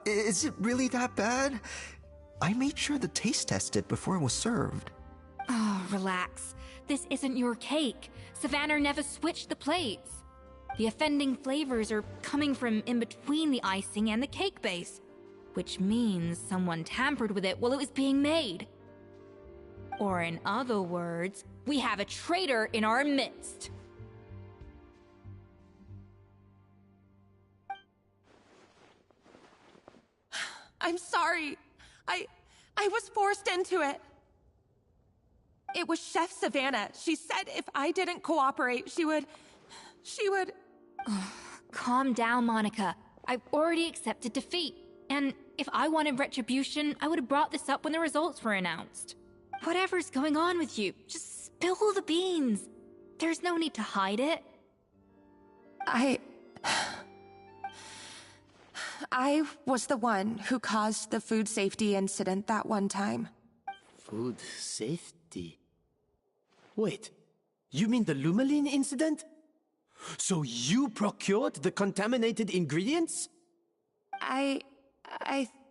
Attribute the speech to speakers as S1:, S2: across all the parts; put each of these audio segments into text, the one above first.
S1: Is it really that bad? I made sure to taste test it before it was served.
S2: Oh, relax. This isn't your cake. Savannah never switched the plates. The offending flavors are coming from in between the icing and the cake base, which means someone tampered with it while it was being made. Or in other words, we have a traitor in our midst.
S3: I'm sorry. I was forced into it. It was Chef Savannah. She said if I didn't cooperate, she would...
S2: Calm down, Monica. I've already accepted defeat. And if I wanted retribution, I would have brought this up when the results were announced. Whatever's going on with you, just spill the beans. There's no need to hide it.
S3: I was the one who caused the food safety incident that one time.
S4: Food safety? Wait, you mean the Lumaline incident? So you procured the contaminated ingredients?
S3: I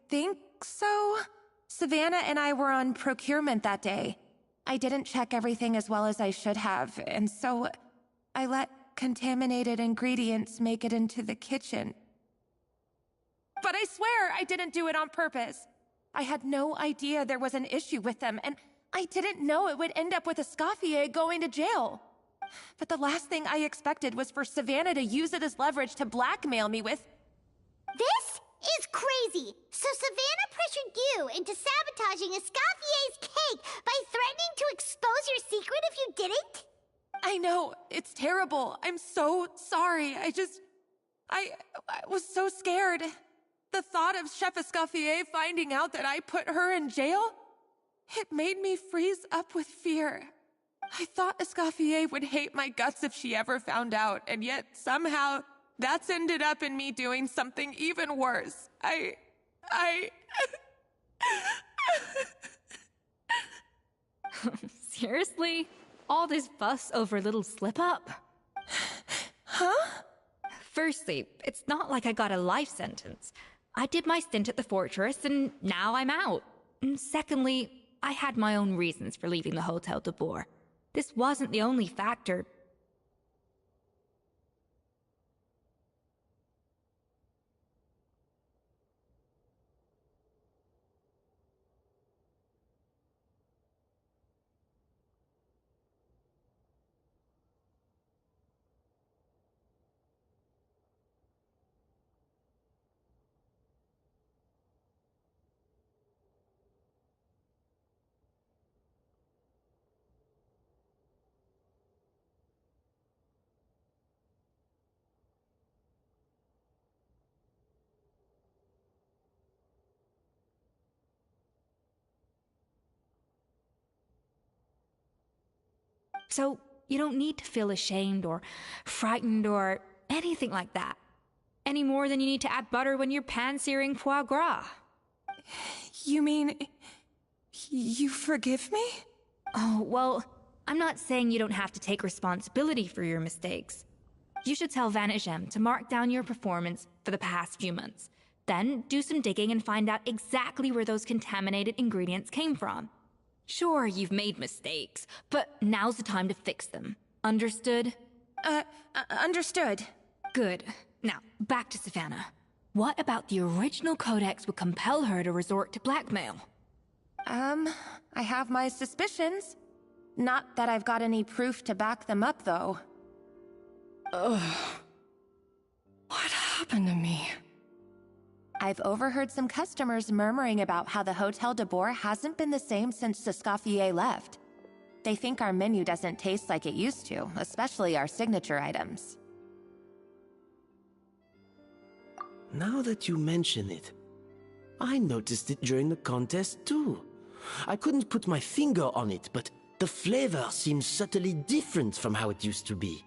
S3: think so. Savannah and I were on procurement that day. I didn't check everything as well as I should have, and so I let contaminated ingredients make it into the kitchen. But I swear I didn't do it on purpose. I had no idea there was an issue with them, and I didn't know it would end up with Escoffier going to jail. But the last thing I expected was for Savannah to use it as leverage to blackmail me with...
S5: This is crazy! So Savannah pressured you into sabotaging Escoffier's cake by threatening to expose your secret if you didn't?
S3: I know, it's terrible. I'm so sorry. I was so scared. The thought of Chef Escoffier finding out that I put her in jail, it made me freeze up with fear. I thought Escoffier would hate my guts if she ever found out, and yet somehow that's ended up in me doing something even worse.
S2: Seriously? All this fuss over a little slip-up?
S3: Huh?
S2: Firstly, it's not like I got a life sentence. I did my stint at the fortress, and now I'm out. And secondly, I had my own reasons for leaving the Hotel de Boer. This wasn't the only factor. So you don't need to feel ashamed or frightened or anything like that. Any more than you need to add butter when you're pan-searing foie gras.
S3: You mean... you forgive me?
S2: Oh, well, I'm not saying you don't have to take responsibility for your mistakes. You should tell Vanagem to mark down your performance for the past few months. Then do some digging and find out exactly where those contaminated ingredients came from. Sure, you've made mistakes, but now's the time to fix them. Understood?
S3: Understood.
S2: Good. Now, back to Savannah. What about the original codex would compel her to resort to blackmail?
S3: I have my suspicions. Not that I've got any proof to back them up, though.
S6: Ugh. What happened to me?
S3: I've overheard some customers murmuring about how the Hotel de Boer hasn't been the same since Escoffier left. They think our menu doesn't taste like it used to, especially our signature items.
S4: Now that you mention it, I noticed it during the contest too. I couldn't put my finger on it, but the flavor seems subtly different from how it used to be.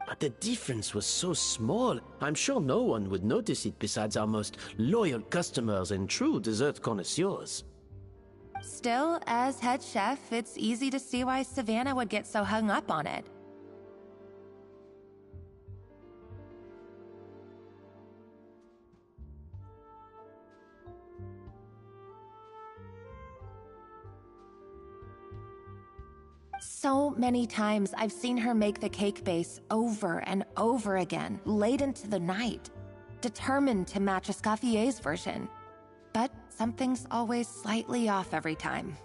S4: But the difference was so small, I'm sure no one would notice it besides our most loyal customers and true dessert connoisseurs.
S3: Still, as head chef, it's easy to see why Savannah would get so hung up on it. So many times I've seen her make the cake base over and over again, late into the night, determined to match Escoffier's version. But something's always slightly off every time.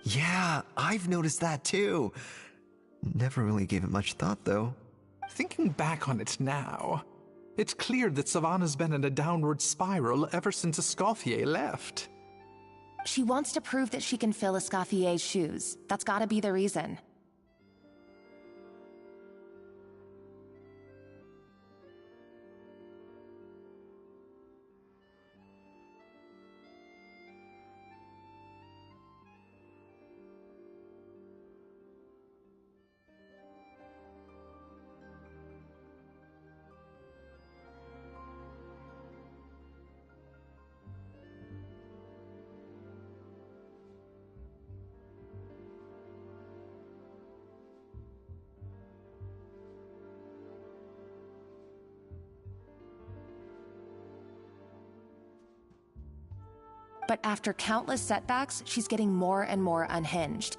S1: Yeah, I've noticed that too. Never really gave it much thought, though.
S7: Thinking back on it now, it's clear that Savannah's been in a downward spiral ever since Escoffier left.
S3: She wants to prove that she can fill Escoffier's shoes. That's gotta be the reason. But after countless setbacks, she's getting more and more unhinged.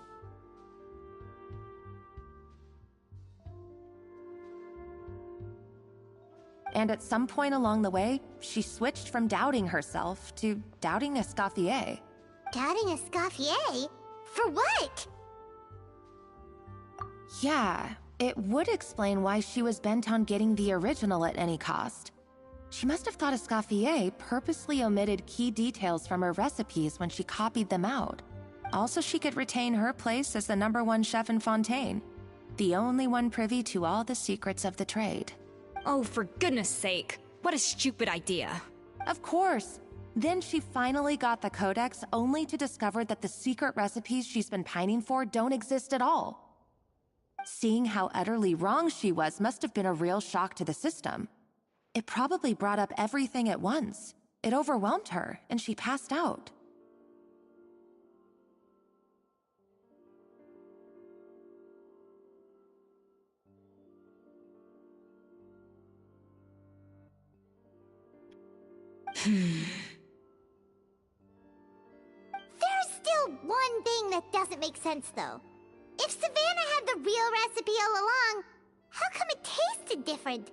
S3: And at some point along the way, she switched from doubting herself to doubting Escoffier.
S5: Doubting Escoffier? For what?
S3: Yeah, it would explain why she was bent on getting the original at any cost. She must have thought Escoffier purposely omitted key details from her recipes when she copied them out. Also, she could retain her place as the #1 chef in Fontaine, the only one privy to all the secrets of the trade.
S2: Oh, for goodness sake. What a stupid idea.
S3: Of course. Then she finally got the codex only to discover that the secret recipes she's been pining for don't exist at all. Seeing how utterly wrong she was must have been a real shock to the system. It probably brought up everything at once. It overwhelmed her, and she passed out.
S5: There's still one thing that doesn't make sense, though. If Savannah had the real recipe all along, how come it tasted different?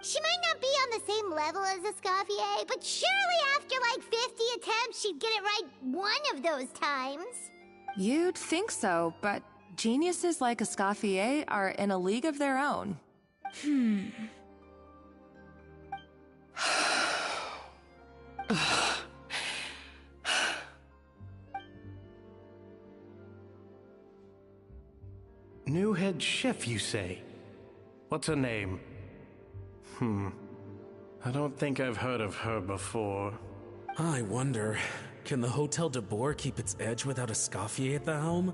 S5: She might not be on the same level as Escoffier, but surely after like 50 attempts, she'd get it right one of those times.
S3: You'd think so, but geniuses like Escoffier are in a league of their own.
S8: New head chef, you say? What's her name? I don't think I've heard of her before.
S9: I wonder, can the Hotel de Boer keep its edge without Escoffier at the helm?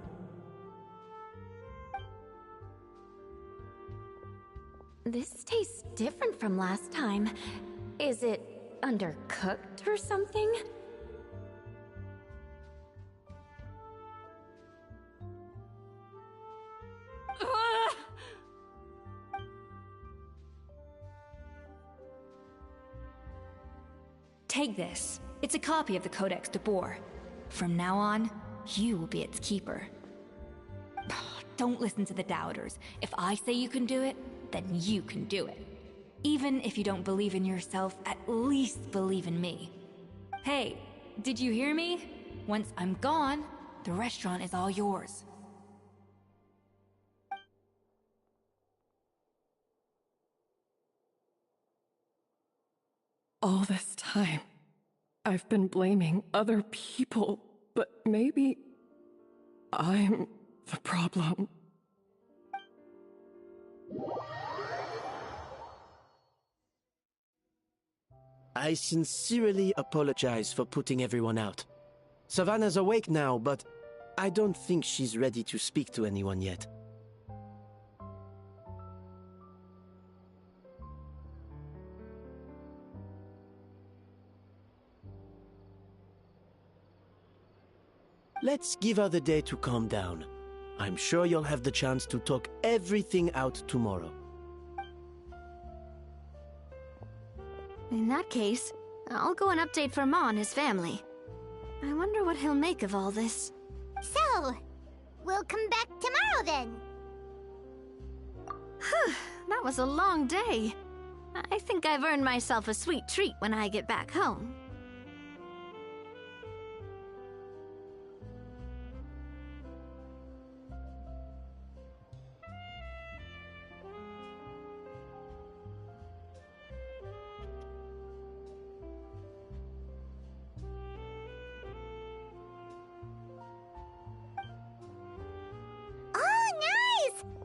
S10: This tastes different from last time. Is it undercooked or something?
S2: Take this. It's a copy of the Codex de Boer. From now on, you will be its keeper. Don't listen to the doubters. If I say you can do it, then you can do it. Even if you don't believe in yourself, at least believe in me. Hey, did you hear me? Once I'm gone, the restaurant is all yours.
S6: All this time, I've been blaming other people, but maybe I'm the problem.
S4: I sincerely apologize for putting everyone out. Savannah's awake now, but I don't think she's ready to speak to anyone yet. Let's give her the day to calm down. I'm sure you'll have the chance to talk everything out tomorrow.
S10: In that case, I'll go and update for Ma and his family. I wonder what he'll make of all this.
S5: So, we'll come back tomorrow then.
S10: Whew, that was a long day. I think I've earned myself a sweet treat when I get back home.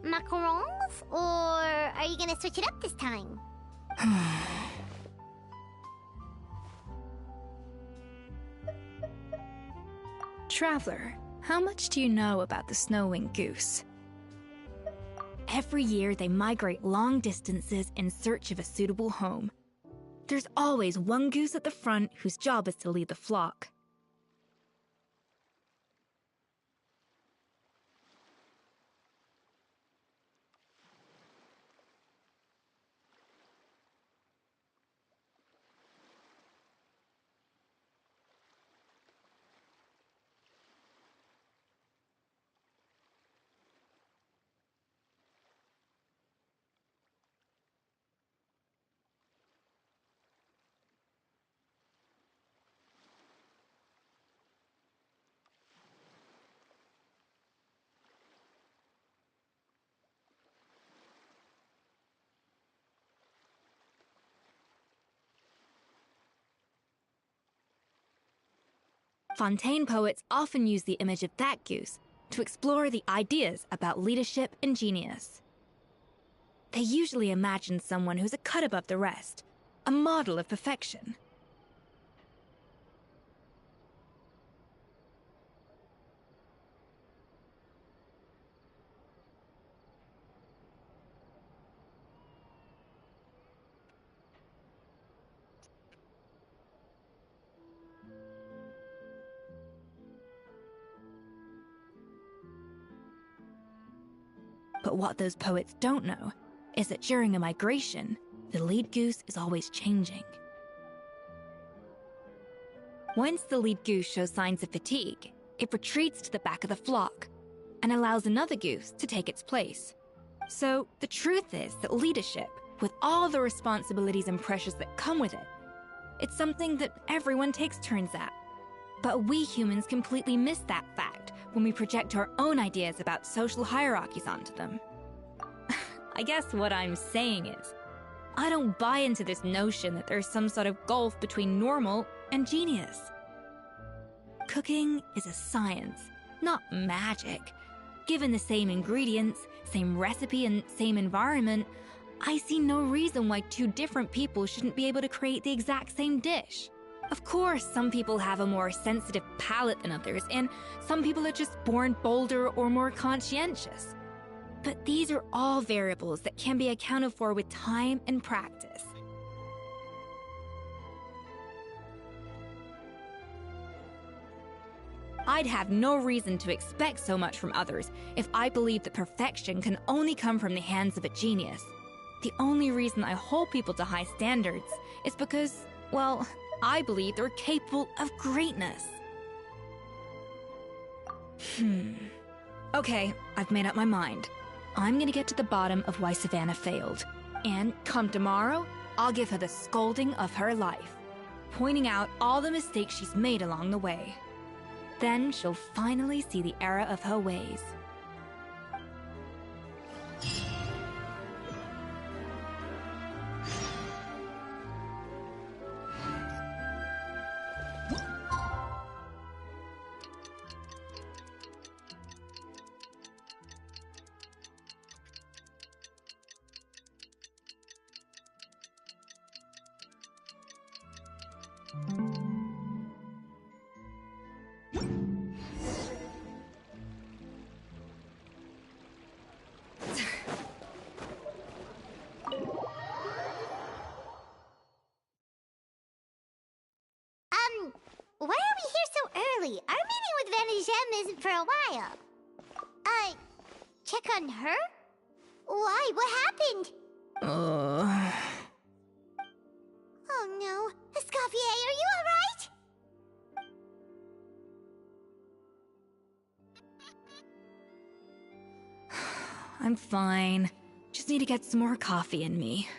S5: Macarons? Or are you gonna switch it up this time?
S2: Traveler, how much do you know about the snow-winged goose? Every year they migrate long distances in search of a suitable home. There's always one goose at the front whose job is to lead the flock. Fontaine poets often use the image of that goose to explore the ideas about leadership and genius. They usually imagine someone who's a cut above the rest, a model of perfection. But what those poets don't know is that during a migration, the lead goose is always changing. Once the lead goose shows signs of fatigue, it retreats to the back of the flock and allows another goose to take its place. So the truth is that leadership, with all the responsibilities and pressures that come with it, it's something that everyone takes turns at. But we humans completely miss that fact when we project our own ideas about social hierarchies onto them. I guess what I'm saying is, I don't buy into this notion that there's some sort of gulf between normal and genius. Cooking is a science, not magic. Given the same ingredients, same recipe, and same environment, I see no reason why two different people shouldn't be able to create the exact same dish. Of course, some people have a more sensitive palate than others, and some people are just born bolder or more conscientious. But these are all variables that can be accounted for with time and practice. I'd have no reason to expect so much from others if I believed that perfection can only come from the hands of a genius. The only reason I hold people to high standards is because, well, I believe they're capable of greatness. Okay, I've made up my mind. I'm gonna get to the bottom of why Savannah failed. And come tomorrow, I'll give her the scolding of her life, pointing out all the mistakes she's made along the way. Then she'll finally see the error of her ways.
S5: Why are we here so early? Our meeting with Vanegem isn't for a while. Check on her? Why? What happened? Oh no. Escoffier, are you alright?
S2: I'm fine. Just need to get some more coffee in me.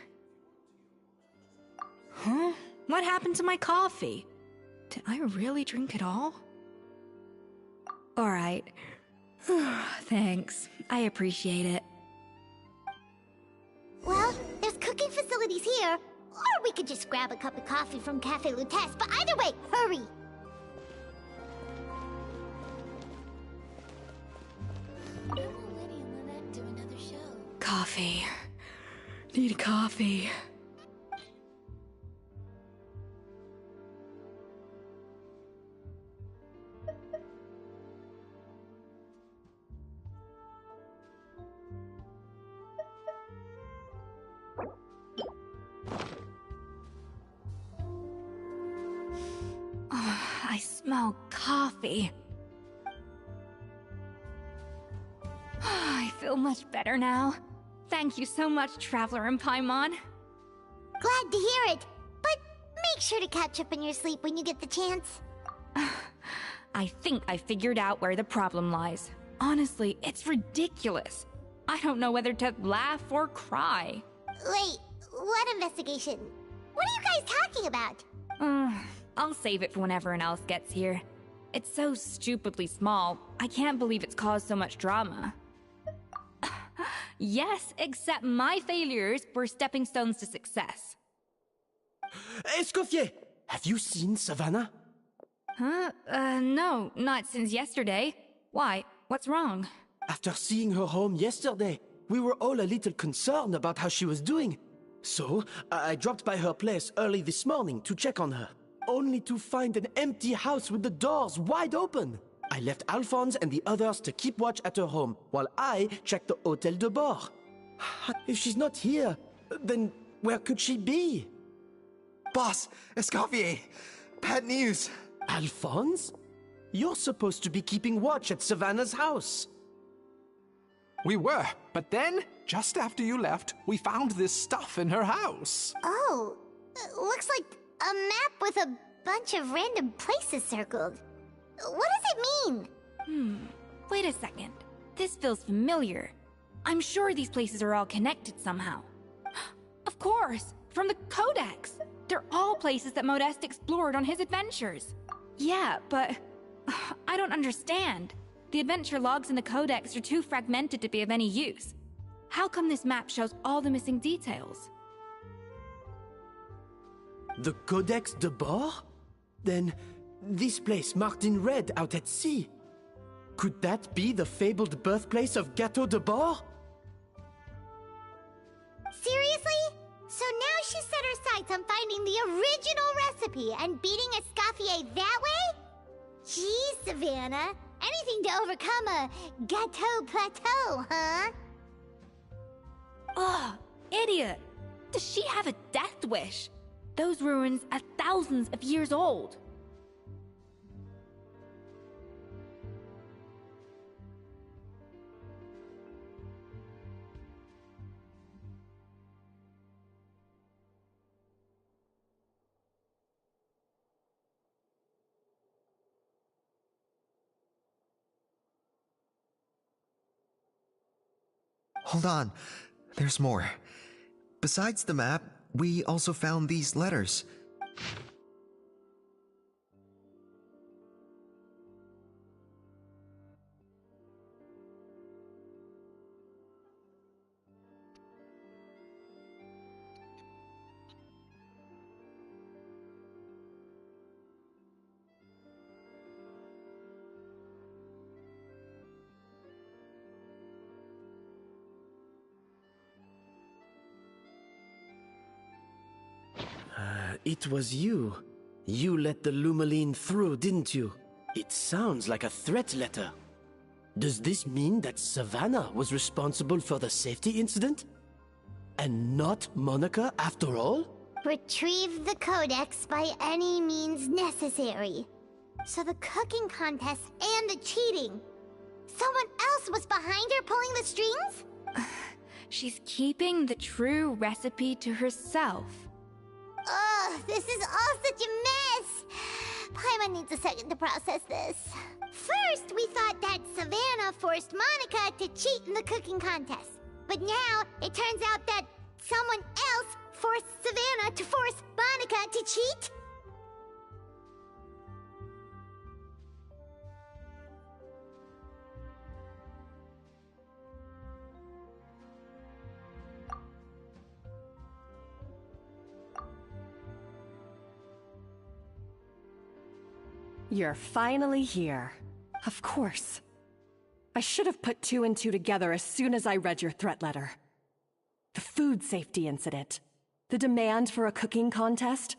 S2: Huh? What happened to my coffee? Did I really drink it all? Alright. Thanks. I appreciate it.
S5: Well, there's cooking facilities here. Or we could just grab a cup of coffee from Cafe Lutece, but either way, hurry!
S2: Coffee. Need coffee. I smell coffee. I feel much better now. Thank you so much, Traveler and Paimon.
S5: Glad to hear it. But make sure to catch up in your sleep when you get the chance.
S2: I think I figured out where the problem lies. Honestly, it's ridiculous. I don't know whether to laugh or cry.
S5: Wait, what investigation? What are you guys talking about?
S2: I'll save it for when everyone else gets here. It's so stupidly small, I can't believe it's caused so much drama. Yes, except my failures were stepping stones to success.
S4: Escoffier, have you seen Savannah?
S2: Huh? No, not since yesterday. Why? What's wrong?
S4: After seeing her home yesterday, we were all a little concerned about how she was doing. So, I dropped by her place early this morning to check on her, only to find an empty house with the doors wide open. I left Alphonse and the others to keep watch at her home, while I checked the Hôtel de Bord. If she's not here, then where could she be?
S1: Boss, Escoffier, bad news.
S4: Alphonse? You're supposed to be keeping watch at Savannah's house.
S7: We were, but then, just after you left, we found this stuff in her house.
S5: Oh, looks like a map with a bunch of random places circled. What does it mean?
S2: Wait a second. This feels familiar. I'm sure these places are all connected somehow. Of course, from the Codex. They're all places that Modeste explored on his adventures. Yeah, but I don't understand. The adventure logs in the Codex are too fragmented to be of any use. How come this map shows all the missing details?
S4: The Codex de Bord? Then, this place marked in red out at sea. Could that be the fabled birthplace of Gâteau de Bord?
S5: Seriously? So now she set her sights on finding the original recipe and beating Escoffier that way? Geez, Savannah. Anything to overcome a Gâteau plateau, huh?
S2: Ugh, idiot! Does she have a death wish? Those ruins are thousands of years old.
S1: Hold on. There's more. Besides the map, we also found these letters.
S4: It was you. You let the Lumaline through, didn't you? It sounds like a threat letter. Does this mean that Savannah was responsible for the safety incident? And not Monica after all?
S5: Retrieve the Codex by any means necessary. So the cooking contest and the cheating. Someone else was behind her pulling the strings?
S2: She's keeping the true recipe to herself.
S5: Ugh, this is all such a mess. Paimon needs a second to process this. First, we thought that Savannah forced Monica to cheat in the cooking contest. But now, it turns out that someone else forced Savannah to force Monica to cheat?
S6: You're finally here. Of course. I should have put 2 and 2 together as soon as I read your threat letter. The food safety incident, the demand for a cooking contest,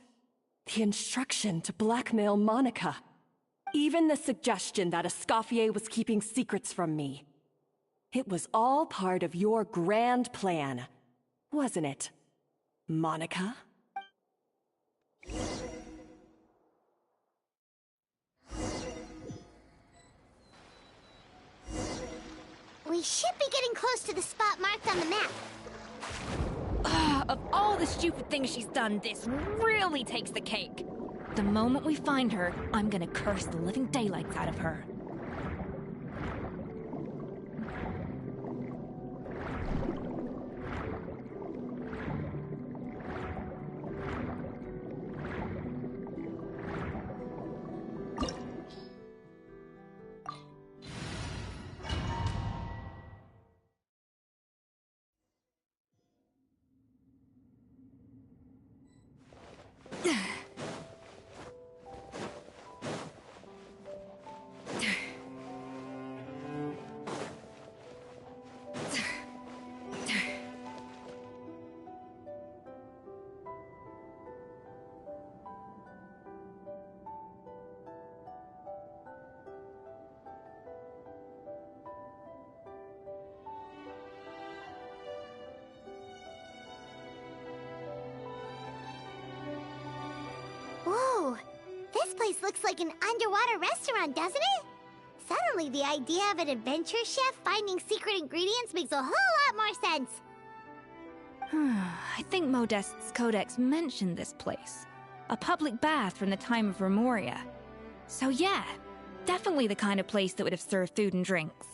S6: the instruction to blackmail Monica, even the suggestion that Escoffier was keeping secrets from me. It was all part of your grand plan, wasn't it, Monica?
S5: We should be getting close to the spot marked on the map.
S2: Of all the stupid things she's done, this really takes the cake. The moment we find her, I'm gonna curse the living daylights out of her.
S5: Whoa! This place looks like an underwater restaurant, doesn't it? Suddenly, the idea of an adventure chef finding secret ingredients makes a whole lot more sense.
S2: I think Modest's codex mentioned this place. A public bath from the time of Remoria. So yeah, definitely the kind of place that would have served food and drinks.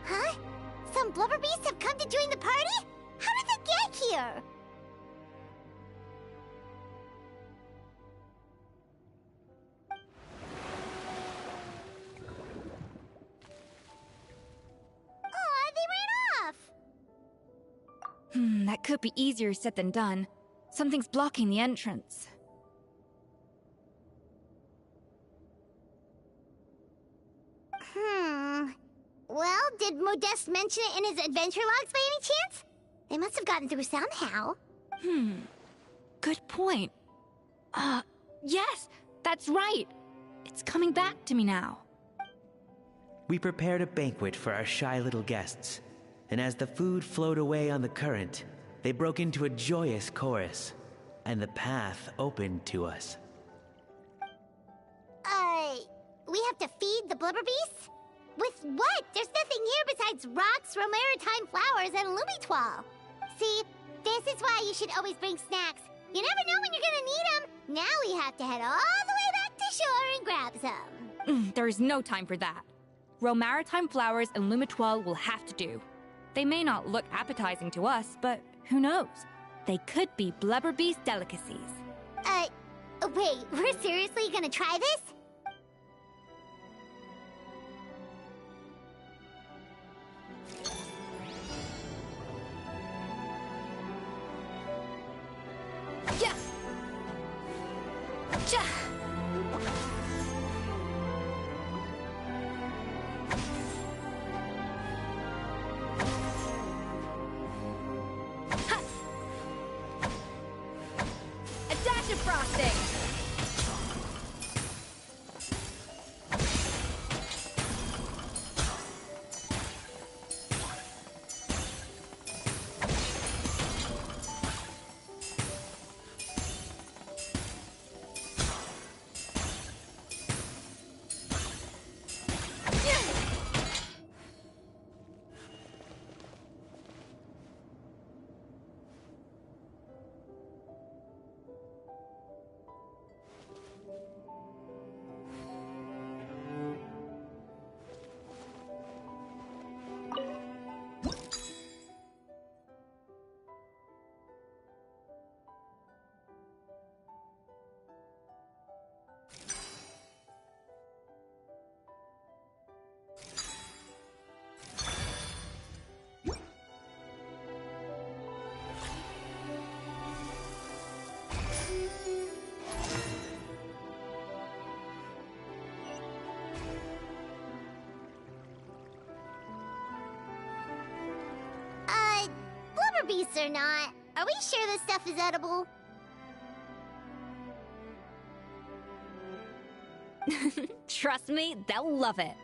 S5: Huh? Some blubber beasts have come to join the party? How did they get here?
S2: That could be easier said than done. Something's blocking the entrance.
S5: Well, did Modeste mention it in his adventure logs by any chance? They must have gotten through somehow.
S2: Good point. Yes, that's right. It's coming back to me now.
S11: We prepared a banquet for our shy little guests, and as the food flowed away on the current, they broke into a joyous chorus, and the path opened to us.
S5: We have to feed the blubber beasts? With what? There's nothing here besides rocks, romaritime flowers, and lumitoile. See, this is why you should always bring snacks. You never know when you're gonna need them. Now we have to head all the way back to shore and grab some.
S2: There's no time for that. Romaritime flowers and lumitoile will have to do. They may not look appetizing to us, but who knows? They could be blubber beast delicacies.
S5: Wait, we're seriously gonna try this?
S2: Yeah. Ja. Ha. A dash of frosting.
S5: Blubber beasts or not, are we sure this stuff is edible?
S2: Trust me, they'll love it.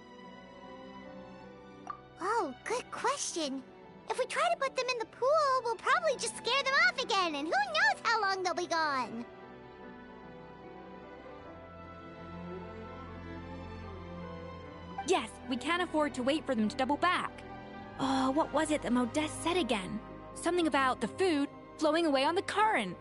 S5: Oh, good question. If we try to put them in the pool, we'll probably just scare them off again, and who knows how long they'll be gone.
S2: Yes, we can't afford to wait for them to double back. What was it that Modeste said again? Something about the food flowing away on the current.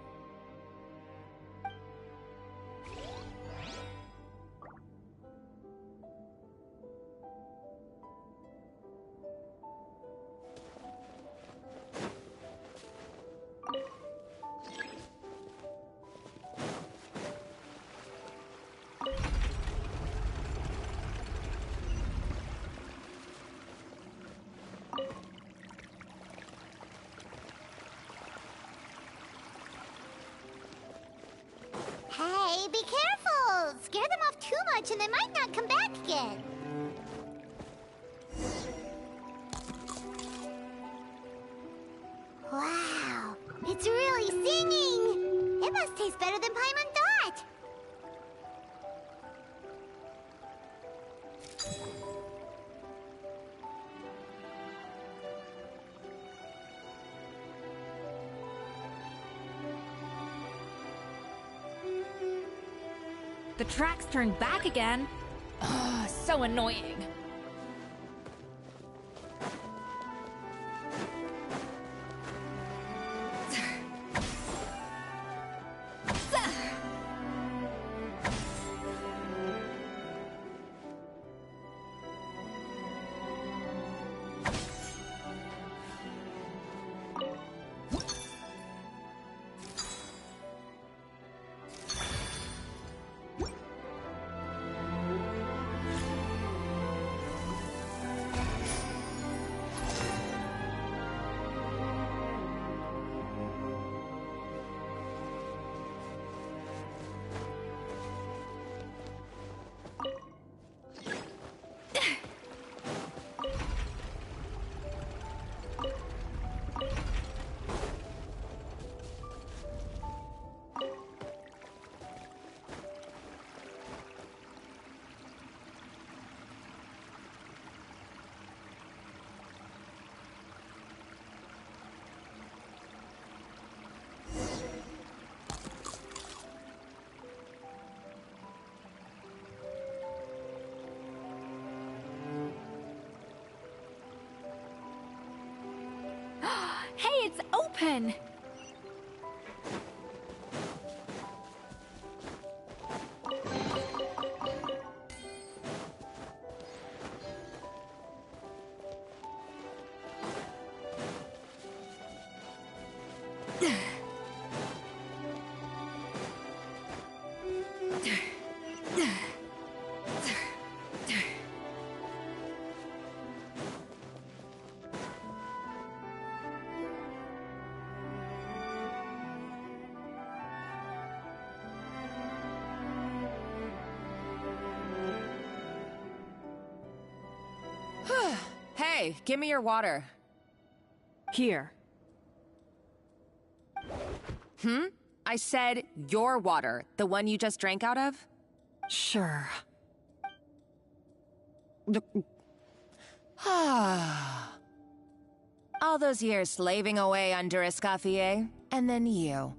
S5: Hey, be careful! Scare them off too much and they might not come back again. Wow, it's really singing! It must taste better than Paimon thought!
S2: The tracks turned back again. Ugh, so annoying. open.
S3: Hey, give me your water.
S6: Here.
S3: I said your water, the one you just drank out of?
S6: Sure.
S3: All those years slaving away under Escoffier, and then you.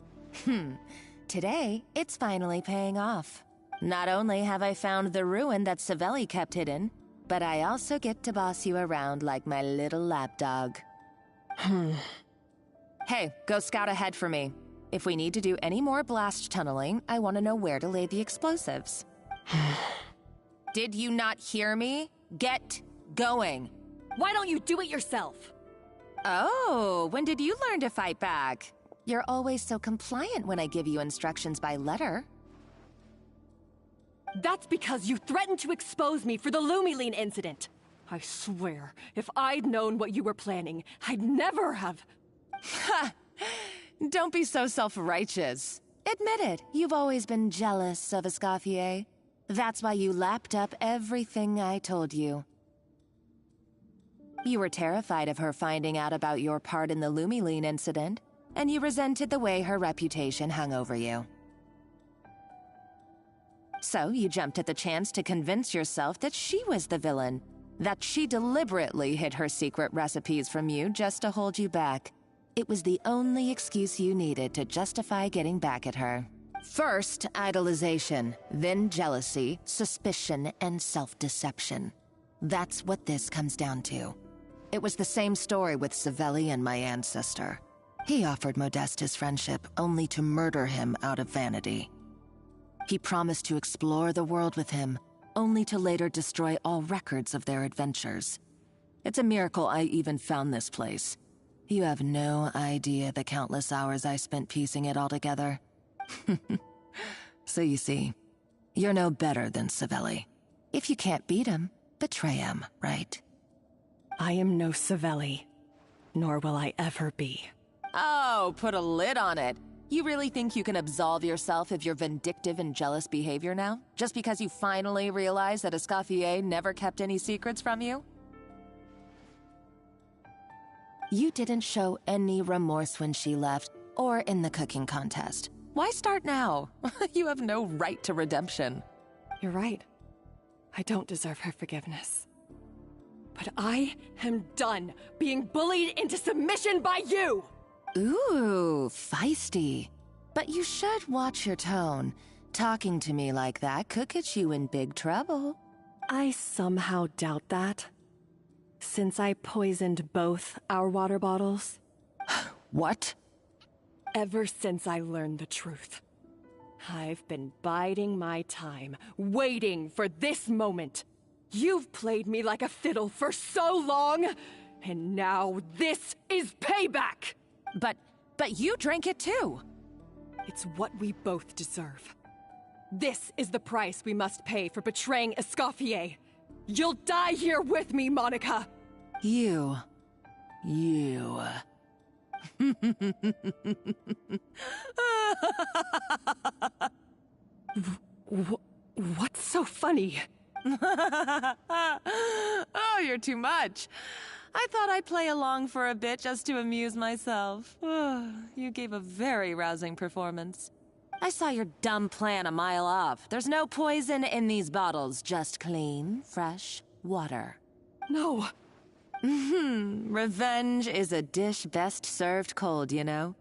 S3: Today, it's finally paying off. Not only have I found the ruin that Savelli kept hidden, but I also get to boss you around like my little lapdog. Hey, go scout ahead for me. If we need to do any more blast tunneling, I want to know where to lay the explosives. Did you not hear me? Get going.
S6: Why don't you do it yourself?
S3: Oh, when did you learn to fight back? You're always so compliant when I give you instructions by letter.
S6: That's because you threatened to expose me for the Lumiline incident. I swear, if I'd known what you were planning, I'd never have...
S3: Ha! Don't be so self-righteous. Admit it, you've always been jealous of Escoffier. That's why you lapped up everything I told you. You were terrified of her finding out about your part in the Lumiline incident, and you resented the way her reputation hung over you. So you jumped at the chance to convince yourself that she was the villain, that she deliberately hid her secret recipes from you just to hold you back. It was the only excuse you needed to justify getting back at her. First, idolization, then jealousy, suspicion, and self-deception. That's what this comes down to. It was the same story with Savelli and my ancestor. He offered Modeste his friendship only to murder him out of vanity. He promised to explore the world with him, only to later destroy all records of their adventures. It's a miracle I even found this place. You have no idea the countless hours I spent piecing it all together. So you see, you're no better than Savelli. If you can't beat him, betray him, right?
S6: I am no Savelli, nor will I ever be.
S3: Oh, put a lid on it. You really think you can absolve yourself of your vindictive and jealous behavior now? Just because you finally realize that Escoffier never kept any secrets from you? You didn't show any remorse when she left, or in the cooking contest. Why start now? You have no right to redemption.
S6: You're right. I don't deserve her forgiveness. But I am done being bullied into submission by you!
S3: Ooh, feisty. But you should watch your tone. Talking to me like that could get you in big trouble.
S6: I somehow doubt that. Since I poisoned both our water bottles.
S3: What?
S6: Ever since I learned the truth. I've been biding my time, waiting for this moment. You've played me like a fiddle for so long, and now this is payback!
S3: But you drank it too.
S6: It's what we both deserve. This is the price we must pay for betraying Escoffier. You'll die here with me, Monica!
S3: You.
S6: What's so funny?
S3: Oh, you're too much. I thought I'd play along for a bit just to amuse myself. You gave a very rousing performance. I saw your dumb plan a mile off. There's no poison in these bottles, just clean, fresh water.
S6: No.
S3: Revenge is a dish best served cold, you know?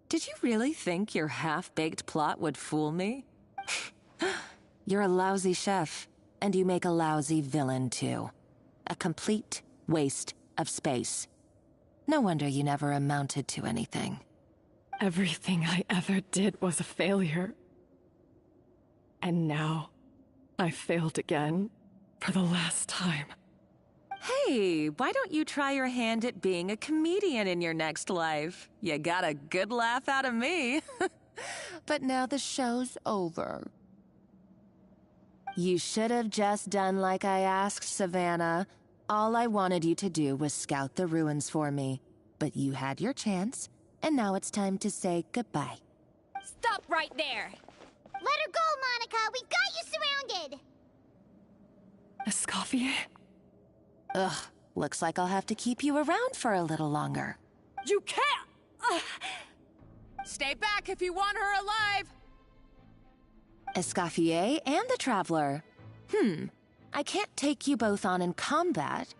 S3: Did you really think your half-baked plot would fool me? You're a lousy chef, and you make a lousy villain, too. A complete waste of space. No wonder you never amounted to anything.
S6: Everything I ever did was a failure. And now, I failed again, for the last time.
S12: Hey, why don't you try your hand at being a comedian in your next life? You got a good laugh out of me.
S3: But now the show's over. You should have just done like I asked, Savannah. All I wanted you to do was scout the ruins for me. But you had your chance, and now it's time to say goodbye.
S2: Stop right there!
S5: Let her go, Monica! We've got you surrounded!
S6: Escoffier?
S3: Ugh, looks like I'll have to keep you around for a little longer.
S6: You can't!
S12: Stay back if you want her alive!
S3: Escoffier and the Traveler. I can't take you both on in combat,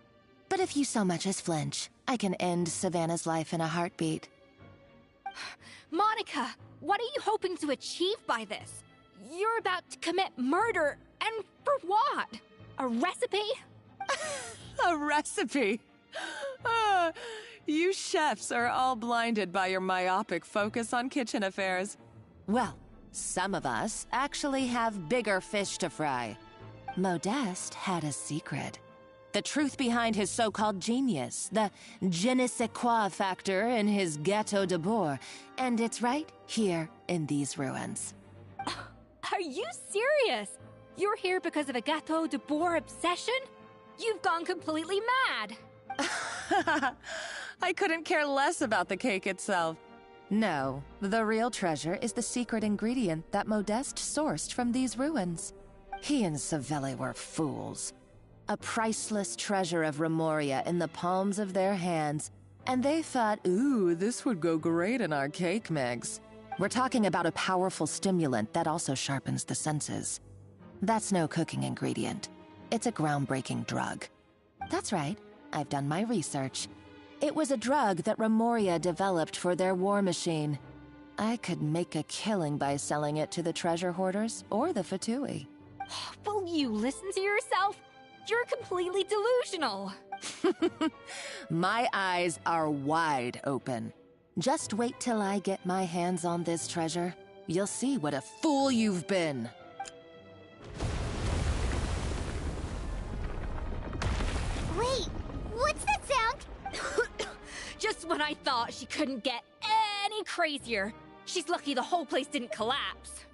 S3: but if you so much as flinch, I can end Savannah's life in a heartbeat.
S2: Monica, what are you hoping to achieve by this? You're about to commit murder, and for what? A recipe?
S12: A recipe? You chefs are all blinded by your myopic focus on kitchen affairs.
S3: Well, some of us actually have bigger fish to fry. Modeste had a secret. The truth behind his so-called genius, the je ne sais quoi factor in his Gâteau de Bourg, and it's right here in these ruins.
S2: Are you serious? You're here because of a Gâteau de Bourg obsession? You've gone completely mad!
S12: I couldn't care less about the cake itself.
S3: No, the real treasure is the secret ingredient that Modeste sourced from these ruins. He and Savelli were fools. A priceless treasure of Remoria in the palms of their hands, and they thought, ooh, this would go great in our cake mix. We're talking about a powerful stimulant that also sharpens the senses. That's no cooking ingredient. It's a groundbreaking drug. That's right, I've done my research. It was a drug that Remoria developed for their war machine. I could make a killing by selling it to the treasure hoarders or the Fatui.
S2: Will you listen to yourself? You're completely delusional.
S3: My eyes are wide open. Just wait till I get my hands on this treasure. You'll see what a fool you've been.
S5: Wait, what's that sound?
S2: Just when I thought she couldn't get any crazier. She's lucky the whole place didn't collapse.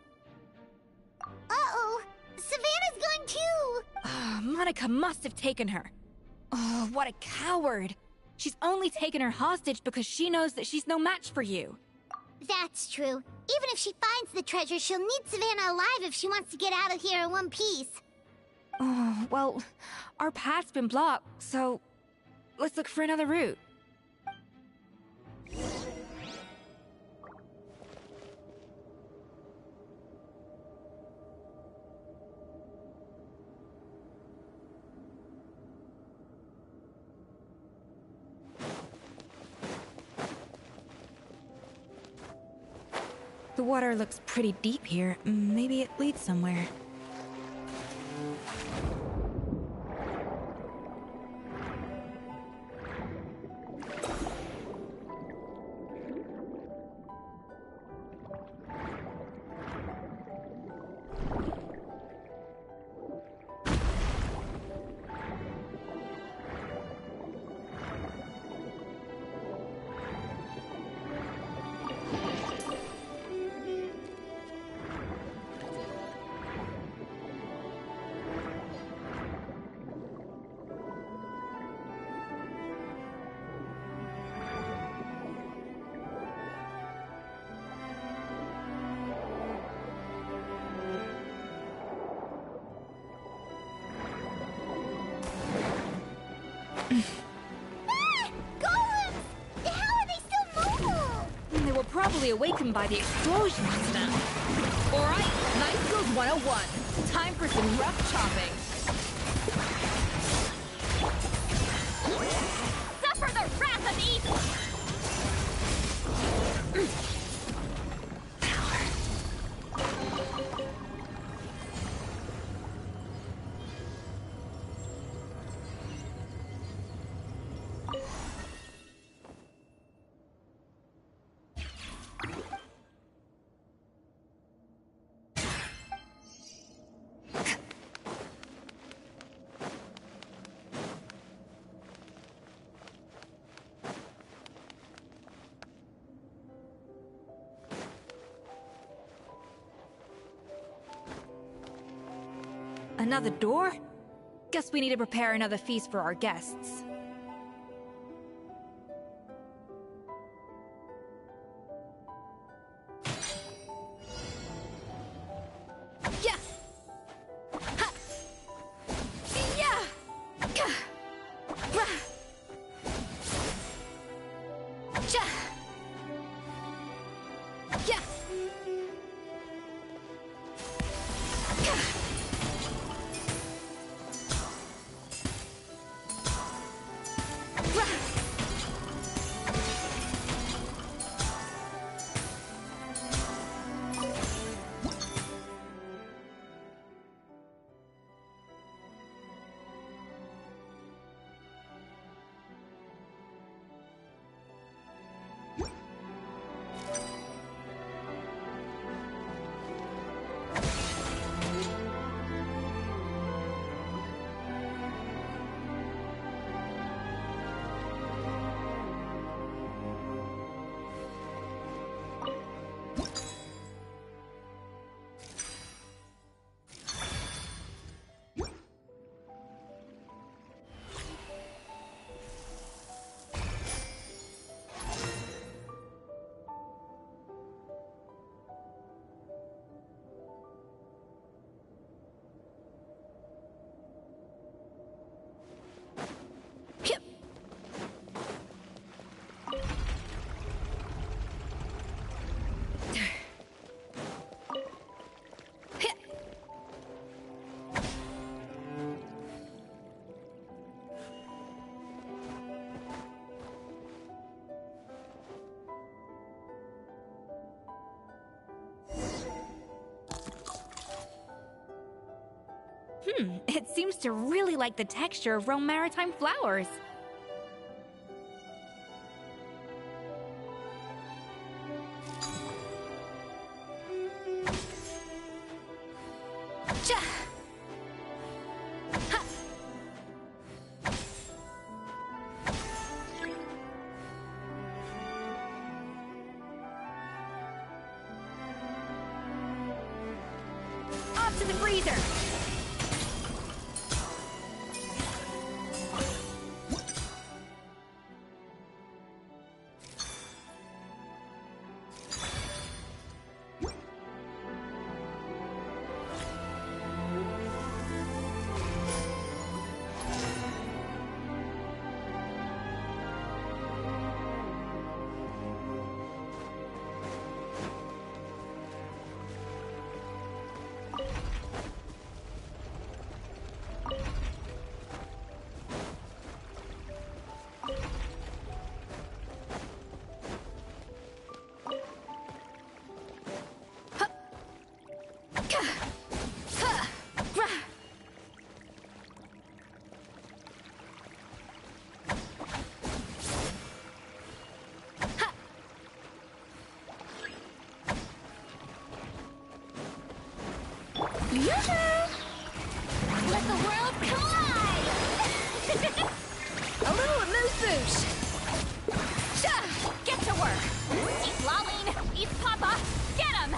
S5: Uh-oh, Savannah's gone too!
S2: Monica must have taken her. Oh, what a coward. She's only taken her hostage because she knows that she's no match for you.
S5: That's true. Even if she finds the treasure, she'll need Savannah alive if she wants to get out of here in one piece.
S2: Oh, well, our path's been blocked, so let's look for another route. The water looks pretty deep here. Maybe it leads somewhere. Probably awakened by the explosion just now. Alright, Knife Skills 101. Time for some rough chopping. Suffer the wrath of evil! Another door? Guess we need to prepare another feast for our guests. Yeah! Ha! Yeah! Ka! Ra! Ja! Yeah! Ka! Ra! Phew. It seems to really like the texture of Rome Maritime flowers. Ja! Ha! Off to the freezer!
S5: Let the world collide!
S2: A little amuse bouche! Get to work! Eat Laline! Eat Papa! Get him!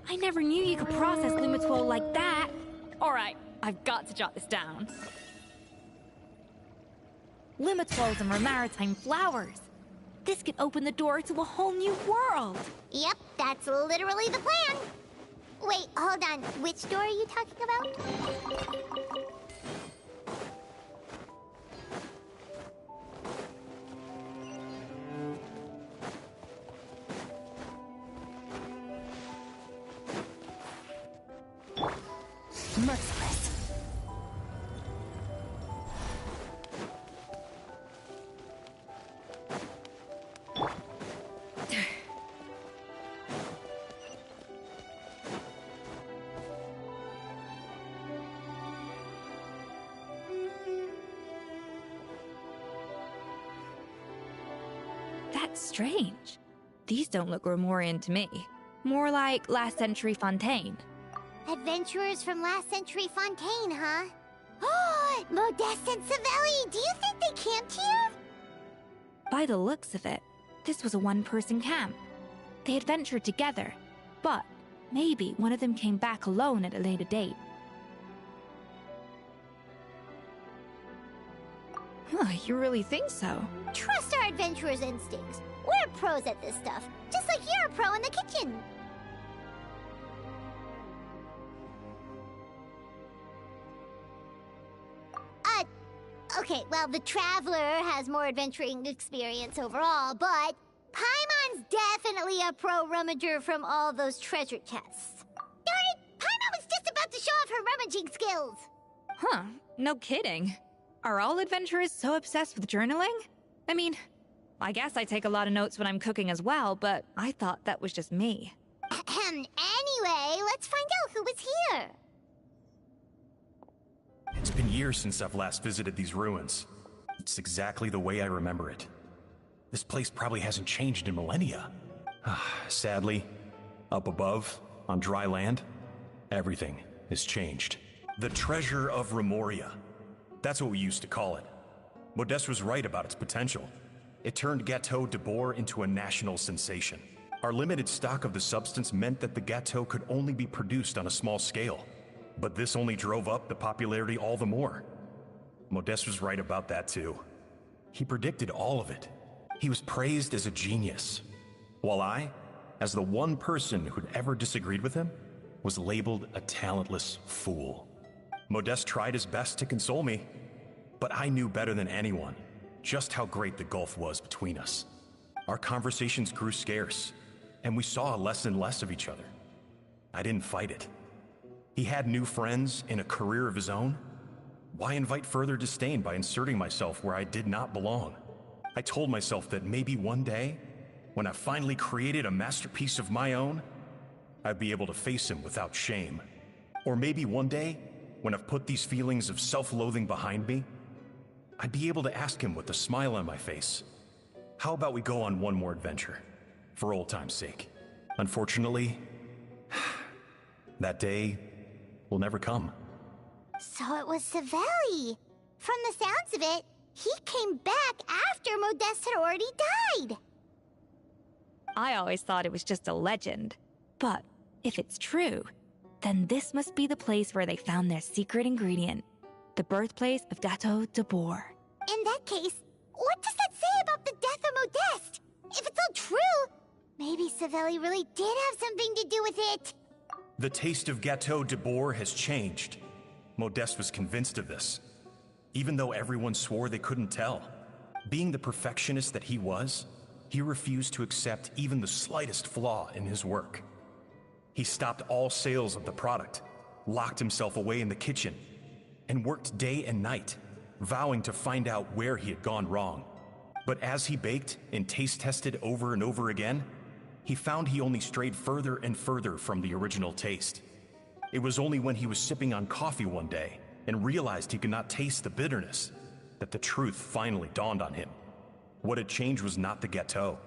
S2: I never knew you could process Lumitwol like that. Alright, I've got to jot this down. Lumitwols and Maritime flowers. This could open the door to a whole new world.
S5: Yep, that's literally the plan. Wait, hold on. Which door are you talking about?
S6: Merciless.
S2: That's strange. These don't look Grimoire to me. More like last century Fontaine.
S5: Adventurers from last century Fontaine, huh? Oh, Modeste and Savelli, do you think they camped here?
S2: By the looks of it, This was a one-person camp. They adventured together, but maybe one of them came back alone at a later date. Huh, you really think so?
S5: Trust our adventurers' instincts. We're pros at this stuff, just like you're a pro in the kitchen. Okay, well, the Traveler has more adventuring experience overall, but Paimon's definitely a pro rummager from all those treasure chests. Darn it! Paimon was just about to show off her rummaging skills!
S2: Huh, no kidding. Are all adventurers so obsessed with journaling? I mean, I guess I take a lot of notes when I'm cooking as well, but I thought that was just me.
S5: Anyway, let's find out who was here.
S13: It's been years since I've last visited these ruins. It's exactly the way I remember it. This place probably hasn't changed in millennia. Sadly, up above, on dry land, everything has changed. The Treasure of Remoria. That's what we used to call it. Modeste was right about its potential. It turned Gâteau de Bourg into a national sensation. Our limited stock of the substance meant that the gâteau could only be produced on a small scale. But this only drove up the popularity all the more. Modeste was right about that too. He predicted all of it. He was praised as a genius, while I, as the one person who'd ever disagreed with him, was labeled a talentless fool. Modeste tried his best to console me, but I knew better than anyone just how great the gulf was between us. Our conversations grew scarce, and we saw less and less of each other. I didn't fight it. He had new friends and a career of his own. Why invite further disdain by inserting myself where I did not belong? I told myself that maybe one day, when I finally created a masterpiece of my own, I'd be able to face him without shame. Or maybe one day, when I've put these feelings of self-loathing behind me, I'd be able to ask him with a smile on my face, how about we go on one more adventure, for old time's sake? Unfortunately, that day will never come.
S5: So it was Savelli. From the sounds of it, he came back after Modeste had already died.
S2: I always thought it was just a legend. But if it's true, then this must be the place where they found their secret ingredient, the birthplace of Gâteau de Bourg.
S5: In that case, what does that say about the death of Modeste? If it's all true, maybe Savelli really did have something to do with it.
S13: The taste of Gâteau de Bourg has changed. Modeste was convinced of this, even though everyone swore they couldn't tell. Being the perfectionist that he was, he refused to accept even the slightest flaw in his work. He stopped all sales of the product, locked himself away in the kitchen, and worked day and night, vowing to find out where he had gone wrong. But as he baked and taste-tested over and over again, he found he only strayed further and further from the original taste. It was only when he was sipping on coffee one day and realized he could not taste the bitterness that the truth finally dawned on him. What had changed was not the gâteau,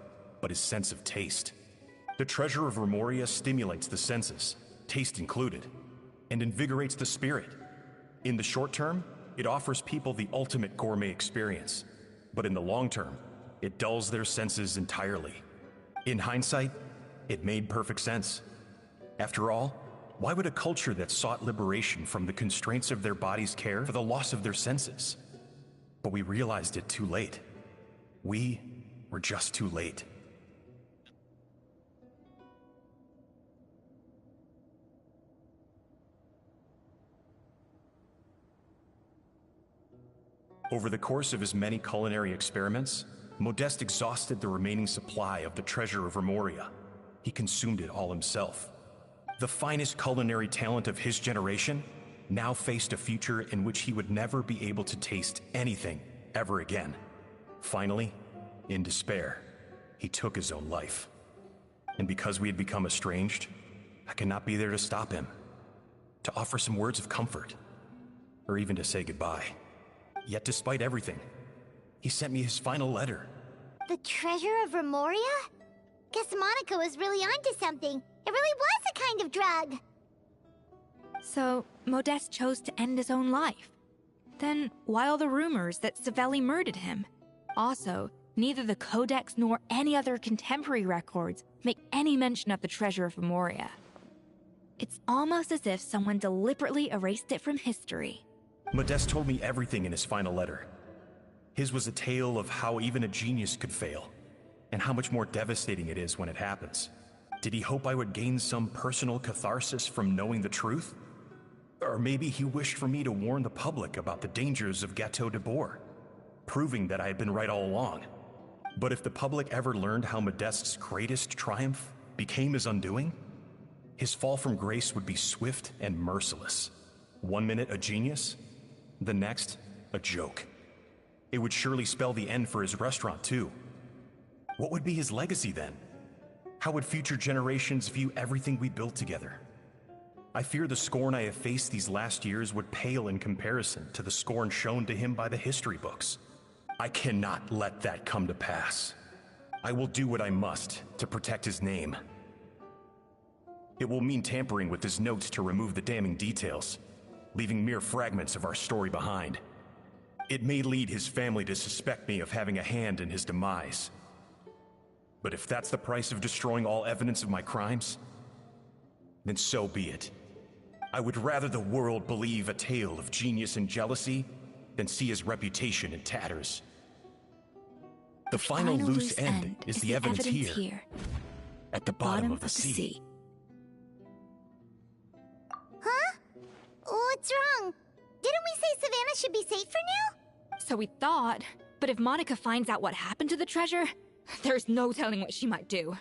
S13: but his sense of taste. The Treasure of Remoria stimulates the senses, taste included, and invigorates the spirit. In the short term, it offers people the ultimate gourmet experience, but in the long term, it dulls their senses entirely. In hindsight, it made perfect sense. After all, why would a culture that sought liberation from the constraints of their bodies care for the loss of their senses? But we realized it too late. We were just too late. Over the course of his many culinary experiments, Modeste exhausted the remaining supply of the Treasure of Remoria. He consumed it all himself. The finest culinary talent of his generation now faced a future in which he would never be able to taste anything ever again. Finally, in despair, he took his own life. And because we had become estranged, I could not be there to stop him, to offer some words of comfort, or even to say goodbye. Yet despite everything, he sent me his final letter.
S5: The Treasure of Remoria? Guess Monica was really onto something. It really was a kind of drug.
S2: So, Modeste chose to end his own life. Then, why all the rumors that Savelli murdered him? Also, Neither the Codex nor any other contemporary records make any mention of the treasure of Memoria. It's almost as if someone deliberately erased it from history.
S13: Modeste told me everything in his final letter. His was a tale of how even a genius could fail, and how much more devastating it is when it happens. Did he hope I would gain some personal catharsis from knowing the truth? Or maybe he wished for me to warn the public about the dangers of Gâteau de Bourg, proving that I had been right all along. But if the public ever learned how Modeste's greatest triumph became his undoing, his fall from grace would be swift and merciless. 1 minute a genius, the next a joke. It would surely spell the end for his restaurant too. What would be his legacy then? How would future generations view everything we built together? I fear the scorn I have faced these last years would pale in comparison to the scorn shown to him by the history books. I cannot let that come to pass. I will do what I must to protect his name. It will mean tampering with his notes to remove the damning details, leaving mere fragments of our story behind. It may lead his family to suspect me of having a hand in his demise. But if that's the price of destroying all evidence of my crimes, then so be it. I would rather the world believe a tale of genius and jealousy than see his reputation in tatters. The final loose end is the evidence here, at the bottom of the sea.
S5: Huh? What's wrong? Didn't we say Savannah should be safe for now?
S2: So we thought, but if Monica finds out what happened to the treasure, there's no telling what she might do.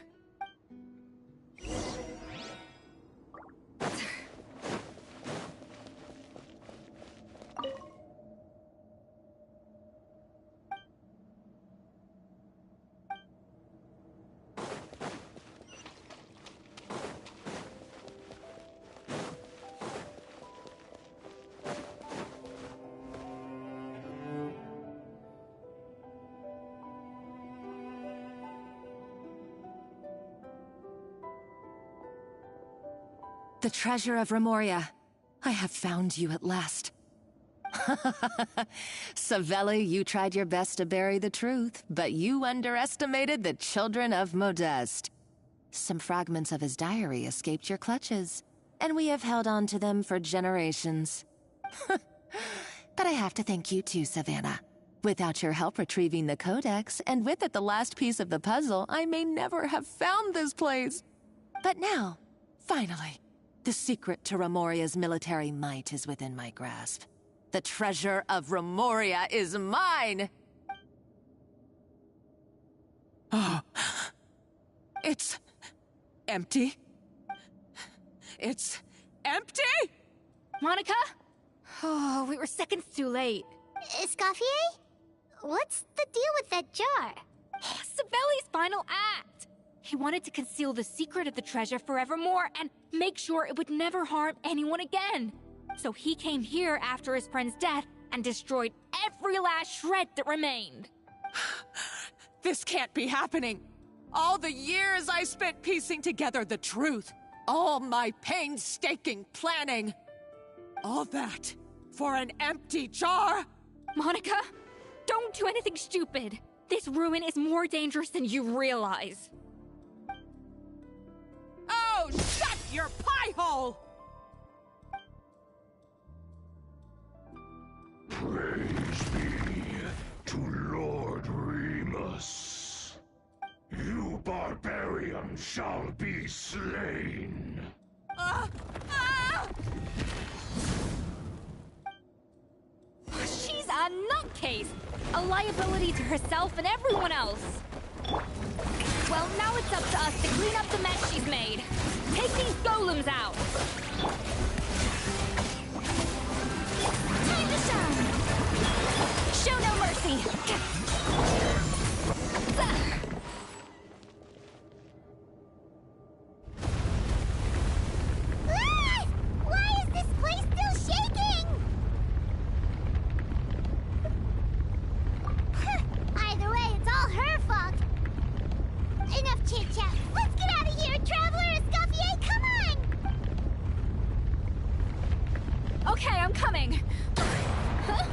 S3: The treasure of Remoria. I have found you at last. Savelli, you tried your best to bury the truth, but you underestimated the children of Modeste. Some fragments of his diary escaped your clutches, and we have held on to them for generations. But I have to thank you too, Savannah. Without your help retrieving the Codex, and with it the last piece of the puzzle, I may never have found this place. But now, finally, the secret to Remoria's military might is within my grasp. The treasure of Remoria is mine! Oh. It's empty. It's empty?
S2: Monica? Oh, we were seconds too late.
S5: Escoffier? What's the deal with that jar?
S2: Savelli's final act! He wanted to conceal the secret of the treasure forevermore and make sure it would never harm anyone again. So he came here after his friend's death and destroyed every last shred that remained.
S3: This can't be happening. All the years I spent piecing together the truth. All my painstaking planning. All that for an empty jar?
S2: Monica, don't do anything stupid. This ruin is more dangerous than you realize.
S3: Oh, shut your pie hole!
S14: Praise be to Lord Remus. You barbarian shall be slain.
S2: She's a nutcase! A liability to herself and everyone else! Well, now it's up to us to clean up the mess she's made. Take these golems out!
S5: Time to shine!
S2: Show no mercy!
S5: Ah! Why is this place still shaking? Either way, it's all her fault. Enough chit-chat. Let's get out of here, Traveler Escoffier, come on!
S2: Okay, I'm coming. Huh?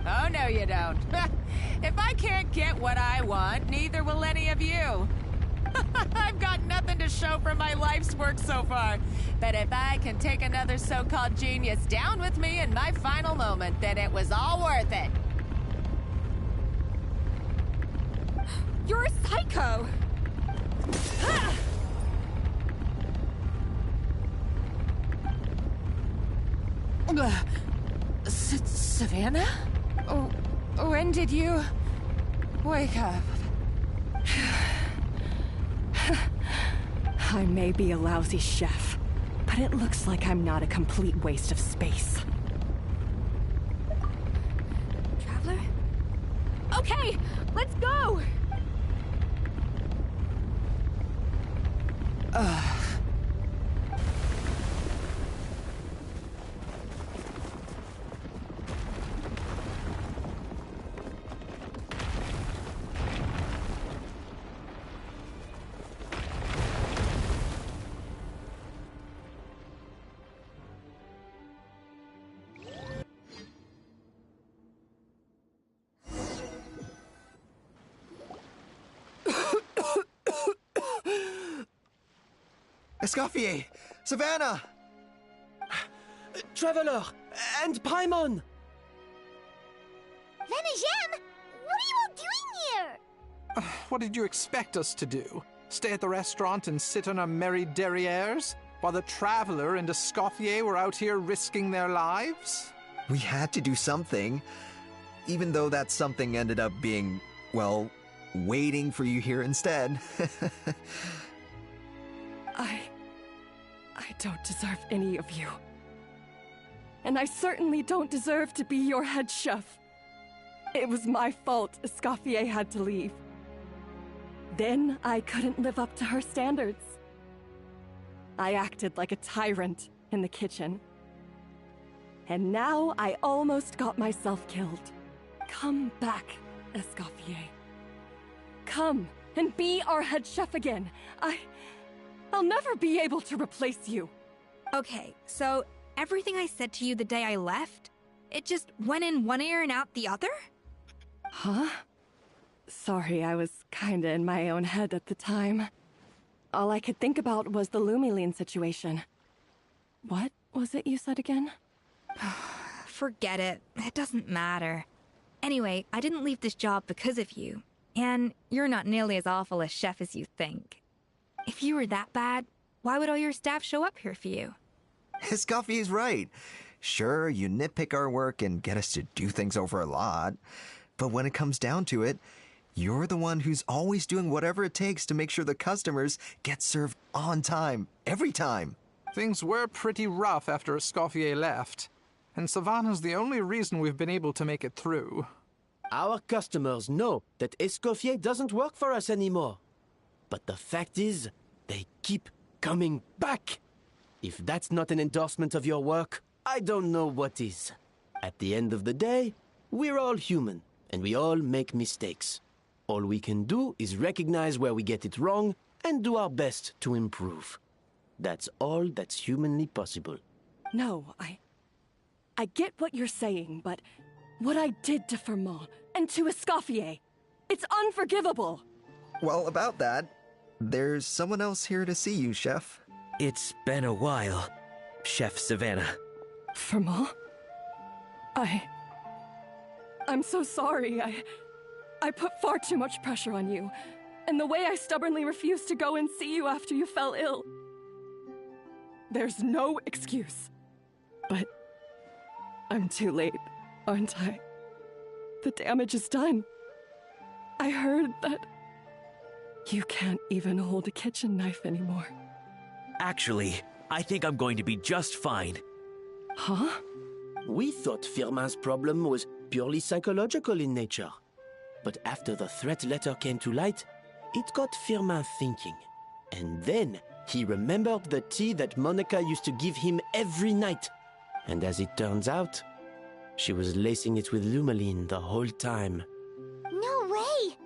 S3: Oh, no you don't.
S12: get what I want, neither will any of you. I've got nothing to show for my life's work so far. But if I can take another so-called genius down with me in my final moment, then it was all worth it.
S6: You're a psycho!
S3: Savannah? When did you wake up?
S6: I may be a lousy chef, but it looks like I'm not a complete waste of space.
S2: Traveler? Okay, let's go!
S1: Escoffier! Savannah!
S4: Traveler! And Paimon!
S5: Vanagem! What are you all doing here?
S7: What did you expect us to do? Stay at the restaurant and sit on our merry derrieres? While the Traveler and Escoffier were out here risking their lives?
S1: We had to do something. Even though that something ended up being, well, waiting for you here instead.
S6: I don't deserve any of you. And I certainly don't deserve to be your head chef. It was my fault Escoffier had to leave. Then I couldn't live up to her standards. I acted like a tyrant in the kitchen. And now I almost got myself killed. Come back, Escoffier. Come and be our head chef again. I'll never be able to replace you.
S2: Okay, so everything I said to you the day I left, it just went in one ear and out the other?
S6: Huh? Sorry, I was kinda in my own head at the time. All I could think about was the Lumiline situation. What was it you said again?
S2: Forget it. It doesn't matter. Anyway, I didn't leave this job because of you. And you're not nearly as awful a chef as you think. If you were that bad, why would all your staff show up here for you?
S1: Escoffier's right. Sure, you nitpick our work and get us to do things over a lot. But when it comes down to it, you're the one who's always doing whatever it takes to make sure the customers get served on time, every time.
S7: Things were pretty rough after Escoffier left. And Savannah's the only reason we've been able to make it through.
S4: Our customers know that Escoffier doesn't work for us anymore. But the fact is, they keep coming back. If that's not an endorsement of your work, I don't know what is. At the end of the day, we're all human, and we all make mistakes. All we can do is recognize where we get it wrong and do our best to improve. That's all that's humanly possible.
S6: No, I get what you're saying, but what I did to Fermont and to Escoffier, it's unforgivable.
S1: Well, about that, there's someone else here to see you, Chef.
S11: It's been a while, Chef Savannah.
S6: Fermont? I'm so sorry. I put far too much pressure on you, and the way I stubbornly refused to go and see you after you fell ill. There's no excuse. But I'm too late, aren't I? The damage is done. I heard that you can't even hold a kitchen knife anymore.
S11: Actually, I think I'm going to be just fine.
S6: Huh?
S4: We thought Firmin's problem was purely psychological in nature. But after the threat letter came to light, it got Firmin thinking. And then he remembered the tea that Monica used to give him every night. And as it turns out, she was lacing it with Lumiline the whole time.
S5: No way!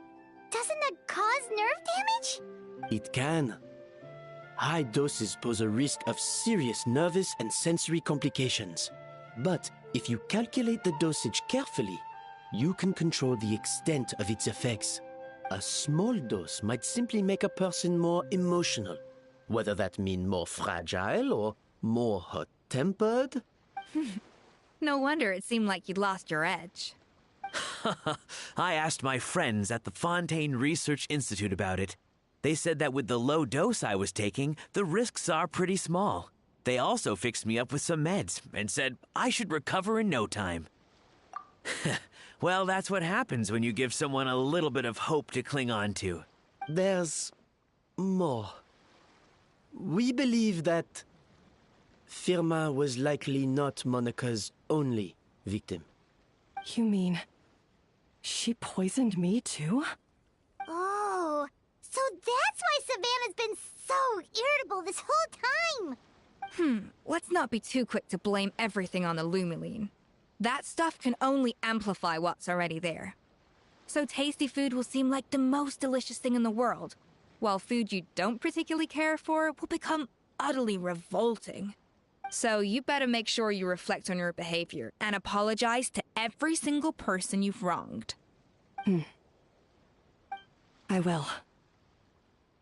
S5: Doesn't that cause nerve damage?
S4: It can. High doses pose a risk of serious nervous and sensory complications. But if you calculate the dosage carefully, you can control the extent of its effects. A small dose might simply make a person more emotional, whether that mean more fragile or more hot-tempered.
S2: No wonder it seemed like you'd lost your edge.
S11: I asked my friends at the Fontaine Research Institute about it. They said that with the low dose I was taking, the risks are pretty small. They also fixed me up with some meds and said I should recover in no time. Well, that's what happens when you give someone a little bit of hope to cling on to.
S4: There's more. We believe that Firma was likely not Monica's only victim.
S6: You mean she poisoned me too?
S5: Oh, so that's why Savannah's been so irritable this whole time.
S2: Let's not be too quick to blame everything on the Lumiline. That stuff can only amplify what's already there. So tasty food will seem like the most delicious thing in the world, while food you don't particularly care for will become utterly revolting. So you better make sure you reflect on your behavior and apologize to every single person you've wronged.
S6: I will.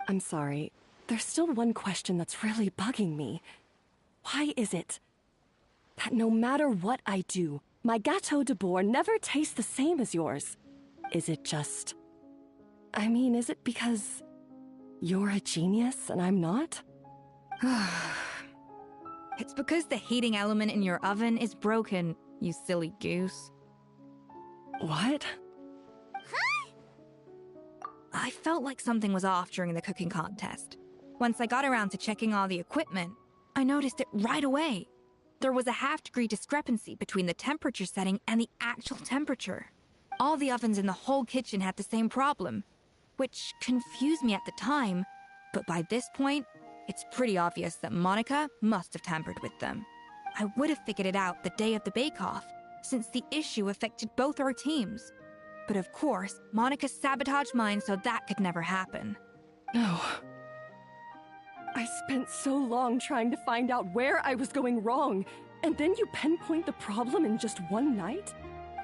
S6: I'm sorry. There's still one question that's really bugging me. Why is it that no matter what I do, my Gâteau de Bourg never tastes the same as yours? Is it just... I mean, is it because you're a genius and I'm not?
S2: It's because the heating element in your oven is broken, you silly goose.
S6: What?
S2: I felt like something was off during the cooking contest. Once I got around to checking all the equipment, I noticed it right away. There was a half-degree discrepancy between the temperature setting and the actual temperature. All the ovens in the whole kitchen had the same problem, which confused me at the time, but by this point, it's pretty obvious that Monica must have tampered with them. I would have figured it out the day of the bake-off, since the issue affected both our teams. But of course, Monica sabotaged mine so that could never happen.
S6: No. I spent so long trying to find out where I was going wrong, and then you pinpoint the problem in just one night?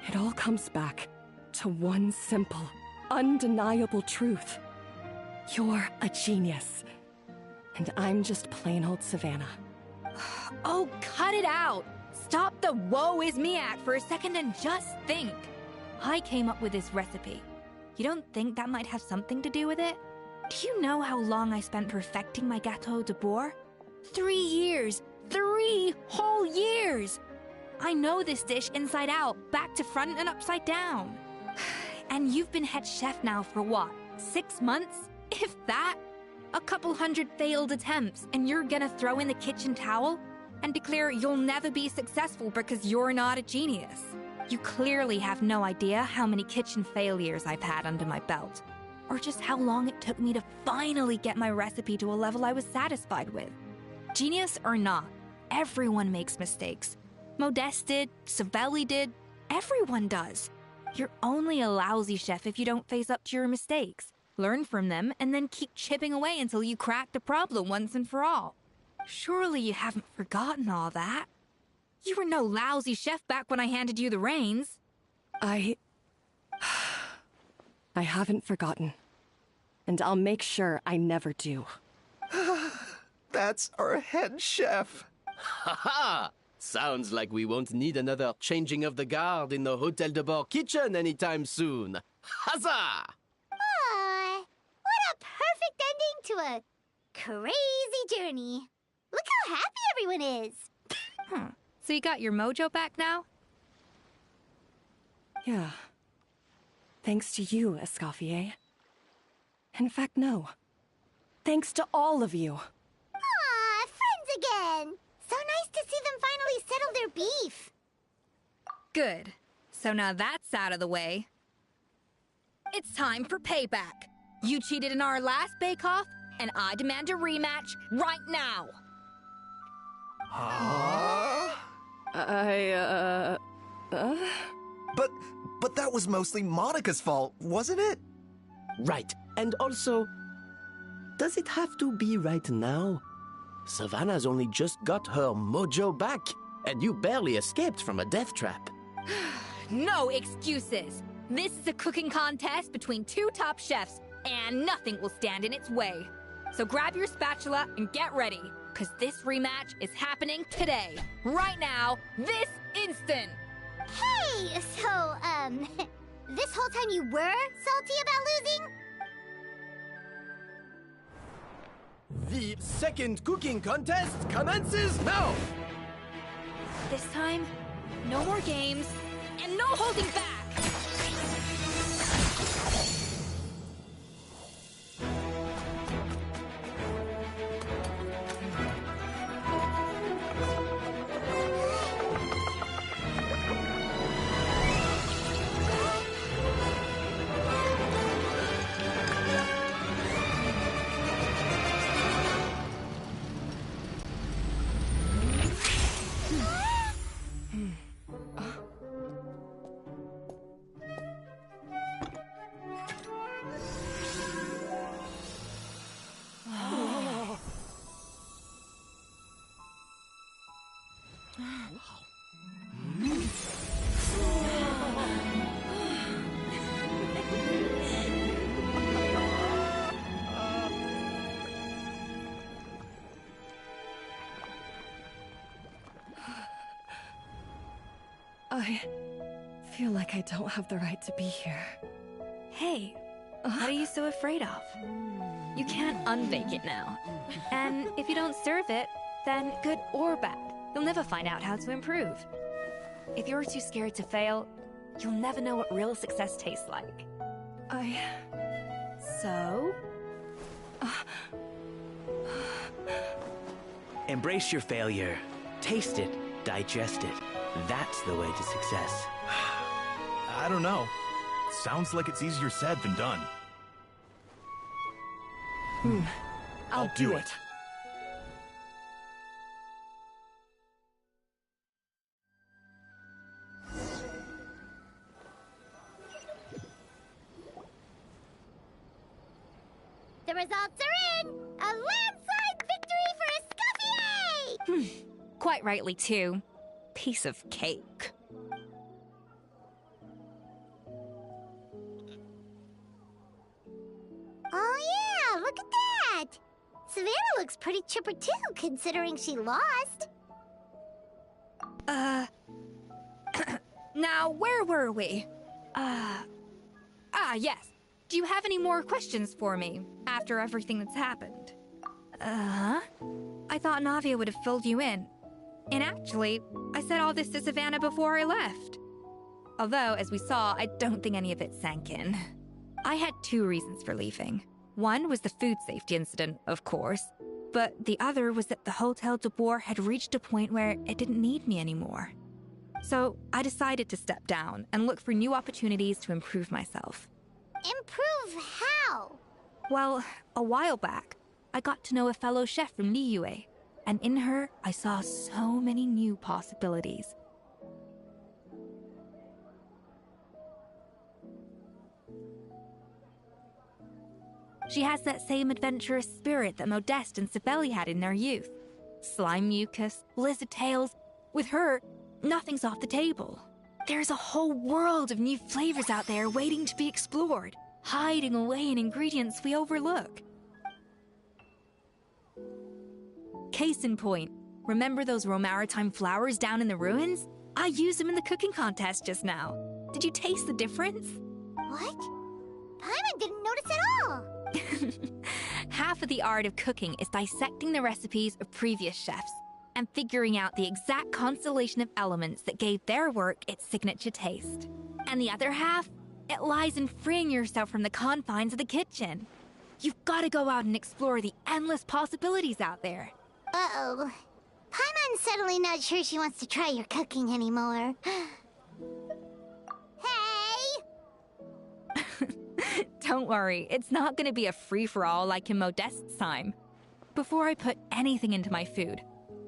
S6: It all comes back to one simple, undeniable truth. You're a genius, and I'm just plain old Savannah.
S2: Oh, cut it out! Stop the woe is me act for a second and just think. I came up with this recipe. You don't think that might have something to do with it? Do you know how long I spent perfecting my Gâteau de Bourg? 3 years! 3 whole years! I know this dish inside out, back to front and upside down. And you've been head chef now for what, 6 months? If that? A couple hundred failed attempts, and you're gonna throw in the kitchen towel and declare you'll never be successful because you're not a genius. You clearly have no idea how many kitchen failures I've had under my belt, or just how long it took me to finally get my recipe to a level I was satisfied with. Genius or not, everyone makes mistakes. Modeste did, Savelli did, everyone does. You're only a lousy chef if you don't face up to your mistakes, learn from them, and then keep chipping away until you crack the problem once and for all. Surely you haven't forgotten all that. You were no lousy chef back when I handed you the reins.
S6: I haven't forgotten. And I'll make sure I never do.
S1: That's our head chef.
S4: Ha ha! Sounds like we won't need another changing of the guard in the Hôtel de Bord kitchen anytime soon. Huzzah!
S5: Ah, what a perfect ending to a crazy journey. Look how happy everyone is.
S2: So you got your mojo back now?
S6: Yeah. Thanks to you, Escoffier. In fact, no. Thanks to all of you.
S5: Aw, friends again. So nice to see them finally settle their beef.
S2: Good. So now that's out of the way. It's time for payback. You cheated in our last bake-off, and I demand a rematch right now.
S1: But that was mostly Monica's fault, wasn't it?
S4: Right. And also, does it have to be right now? Savannah's only just got her mojo back, and you barely escaped from a death trap.
S2: No excuses! This is a cooking contest between two top chefs, and nothing will stand in its way. So grab your spatula and get ready, because this rematch is happening today. Right now, this instant!
S5: Hey! So, this whole time you were salty about losing?
S15: The second cooking contest commences now!
S2: This time, no more games, and no holding back!
S6: I feel like I don't have the right to be here.
S2: Hey, what are you so afraid of? You can't unbake it now. And if you don't serve it, then good or bad, you'll never find out how to improve. If you're too scared to fail, you'll never know what real success tastes like. So?
S11: Embrace your failure. Taste it. Digest it. That's the way to success.
S13: I don't know. Sounds like it's easier said than done.
S6: I'll do it.
S5: The results are in! A landslide victory for Escoffier!
S2: Quite rightly, too. Piece of cake.
S5: Oh yeah, look at that! Savannah looks pretty chipper too, considering she lost.
S2: Now, where were we? Yes. Do you have any more questions for me after everything that's happened? I thought Navia would have filled you in. And actually, I said all this to Savannah before I left. Although, as we saw, I don't think any of it sank in. I had two reasons for leaving. One was the food safety incident, of course, but the other was that the Hotel de Boer had reached a point where it didn't need me anymore. So I decided to step down and look for new opportunities to improve myself.
S5: Improve how?
S2: Well, a while back, I got to know a fellow chef from Liyue, and in her, I saw so many new possibilities. She has that same adventurous spirit that Modeste and Sibeli had in their youth. Slime mucus, lizard tails. With her, nothing's off the table. There's a whole world of new flavors out there waiting to be explored, hiding away in ingredients we overlook. Case in point, remember those Romaritime flowers down in the ruins? I used them in the cooking contest just now. Did you taste the difference?
S5: What? Paimon didn't notice at all!
S2: Half of the art of cooking is dissecting the recipes of previous chefs and figuring out the exact constellation of elements that gave their work its signature taste. And the other half, it lies in freeing yourself from the confines of the kitchen. You've got to go out and explore the endless possibilities out there.
S5: Uh-oh. Paimon's suddenly not sure she wants to try your cooking anymore. Hey!
S2: Don't worry, it's not going to be a free-for-all like in Modeste's time. Before I put anything into my food,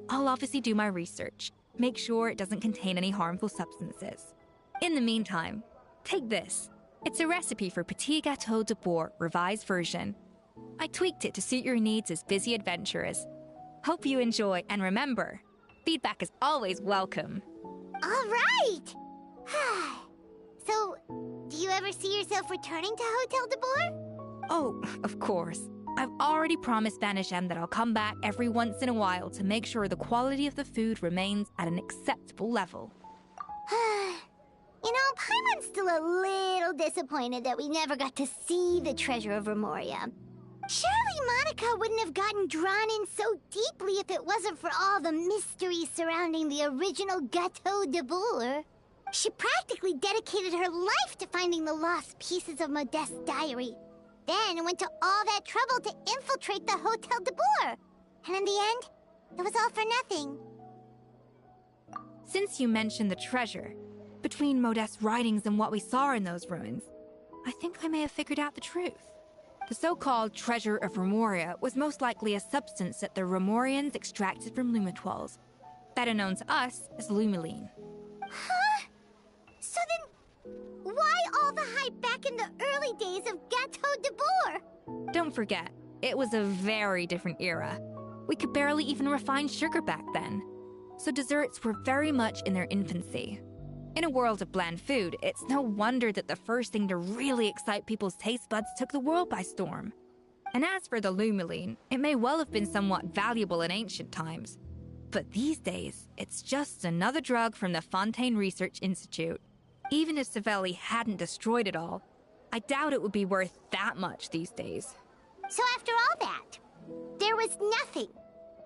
S2: I'll obviously do my research, make sure it doesn't contain any harmful substances. In the meantime, take this. It's a recipe for Petit Gâteau de Boer, revised version. I tweaked it to suit your needs as busy adventurers. Hope you enjoy, and remember, feedback is always welcome.
S5: All right! So, do you ever see yourself returning to Hotel de Boer?
S2: Oh, of course. I've already promised Vanisham that I'll come back every once in a while to make sure the quality of the food remains at an acceptable level.
S5: You know, Paimon's still a little disappointed that we never got to see the treasure of Remoria. Surely Monica wouldn't have gotten drawn in so deeply if it wasn't for all the mystery surrounding the original Gâteau de Boer. She practically dedicated her life to finding the lost pieces of Modeste's diary. Then went to all that trouble to infiltrate the Hotel de Boer. And in the end, it was all for nothing.
S2: Since you mentioned the treasure, between Modeste's writings and what we saw in those ruins, I think I may have figured out the truth. The so-called treasure of Remoria was most likely a substance that the Remorians extracted from Lumitoiles, better known to us as Lumiline.
S5: Huh? So then, why all the hype back in the early days of Gâteau de Boer?
S2: Don't forget, it was a very different era. We could barely even refine sugar back then, so desserts were very much in their infancy. In a world of bland food, it's no wonder that the first thing to really excite people's taste buds took the world by storm. And as for the Lumiline, it may well have been somewhat valuable in ancient times. But these days, it's just another drug from the Fontaine Research Institute. Even if Savelli hadn't destroyed it all, I doubt it would be worth that much these days.
S5: So after all that, there was nothing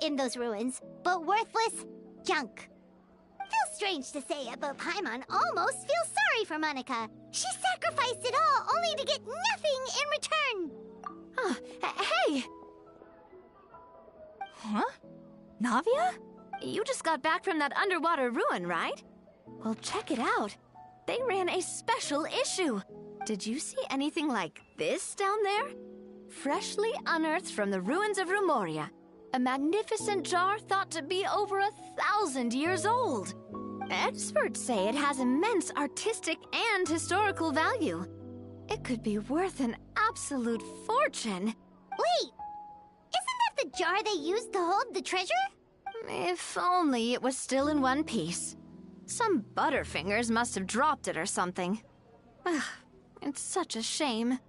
S5: in those ruins but worthless junk. Feels strange to say it, but Paimon almost feels sorry for Monica. She sacrificed it all only to get nothing in return.
S10: Hey!
S2: Huh? Navia?
S10: You just got back from that underwater ruin, right? Well, check it out. They ran a special issue. Did you see anything like this down there? Freshly unearthed from the ruins of Remoria. A magnificent jar thought to be over 1,000 years old. Experts say it has immense artistic and historical value. It could be worth an absolute fortune.
S5: Wait! Isn't that the jar they used to hold the treasure?
S10: If only it was still in one piece. Some butterfingers must have dropped it or something. Ugh, it's such a shame.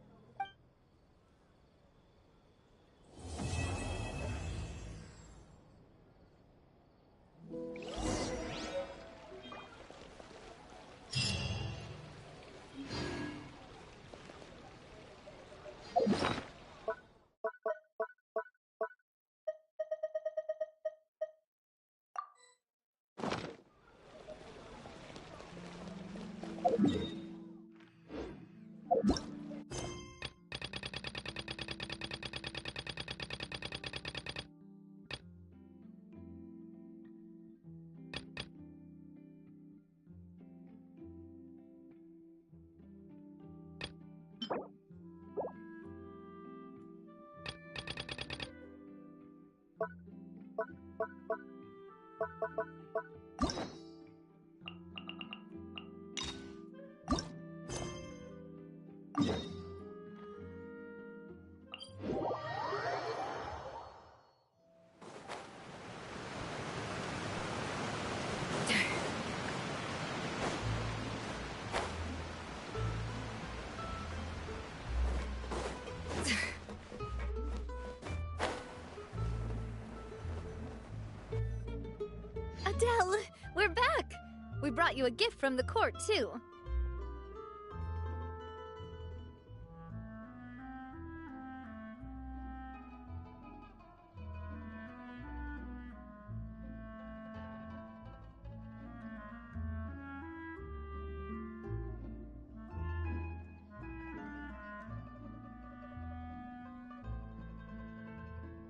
S10: Adele, we're back! We brought you a gift from the court, too.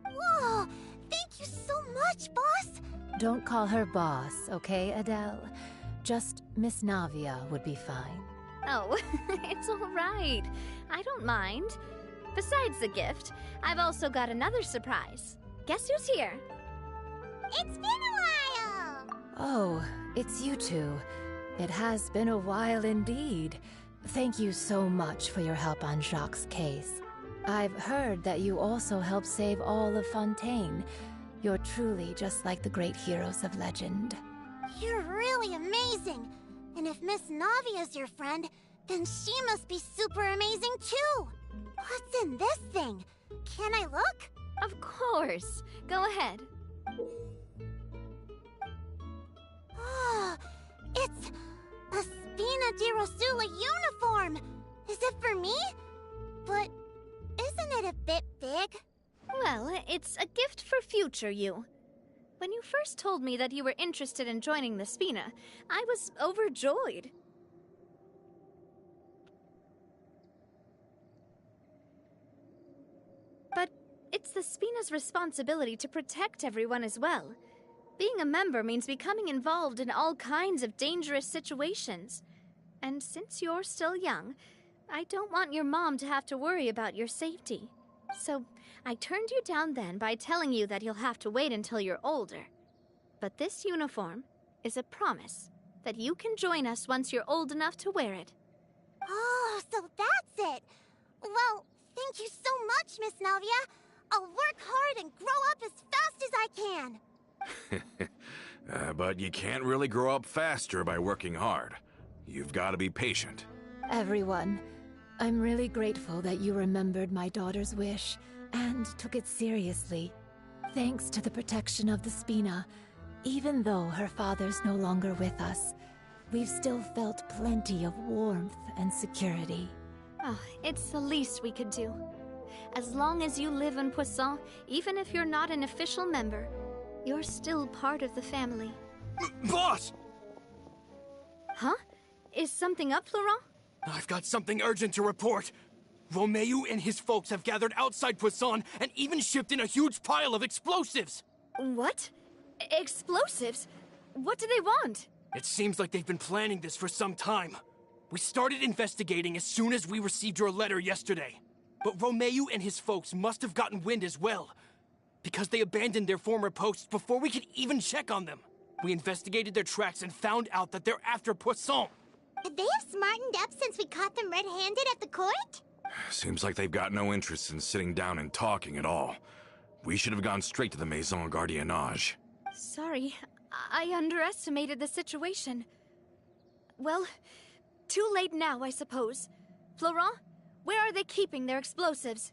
S5: Whoa! Thank you so much, boss!
S16: Don't call her boss, okay, Adele? Just Miss Navia would be fine.
S10: Oh, it's all right. I don't mind. Besides the gift, I've also got another surprise. Guess who's here?
S5: It's been a while!
S16: Oh, it's you two. It has been a while indeed. Thank you so much for your help on Jacques' case. I've heard that you also helped save all of Fontaine. You're truly just like the great heroes of legend.
S5: You're really amazing! And if Miss Navia's your friend, Then she must be super amazing too! What's in this thing? Can I look?
S10: Of course. Go ahead.
S5: Oh, it's a Spina di Rosula uniform! Is it for me? But isn't it a bit big?
S10: Well, it's a gift for future you. When you first told me that you were interested in joining the Spina, I was overjoyed. But it's the Spina's responsibility to protect everyone as well. Being a member means becoming involved in all kinds of dangerous situations. And since you're still young, I don't want your mom to have to worry about your safety. So I turned you down then by telling you that you'll have to wait until you're older. But this uniform is a promise that you can join us once you're old enough to wear it.
S5: Oh, so that's it! Well, thank you so much, Miss Navia. I'll work hard and grow up as fast as I can.
S17: But you can't really grow up faster by working hard. You've got to be patient.
S16: Everyone, I'm really grateful that you remembered my daughter's wish and took it seriously. Thanks to the protection of the Spina, even though her father's no longer with us, we've still felt plenty of warmth and security.
S10: Oh, it's the least we could do. As long as you live in Poisson, even if you're not an official member, you're still part of the family.
S15: Boss!
S10: Huh? Is something up, Florent?
S15: I've got something urgent to report. Romeu and his folks have gathered outside Poisson and even shipped in a huge pile of explosives.
S10: What? Explosives? What do they want?
S15: It seems like they've been planning this for some time. We started investigating as soon as we received your letter yesterday. But Romeu and his folks must have gotten wind as well, because they abandoned their former posts before we could even check on them. We investigated their tracks and found out that they're after Poisson.
S5: They have smartened up since we caught them red-handed at the court?
S17: Seems like they've got no interest in sitting down and talking at all. We should have gone straight to the Maison Gardiennage.
S10: Sorry, I underestimated the situation. Well, too late now, I suppose. Florent, where are they keeping their explosives?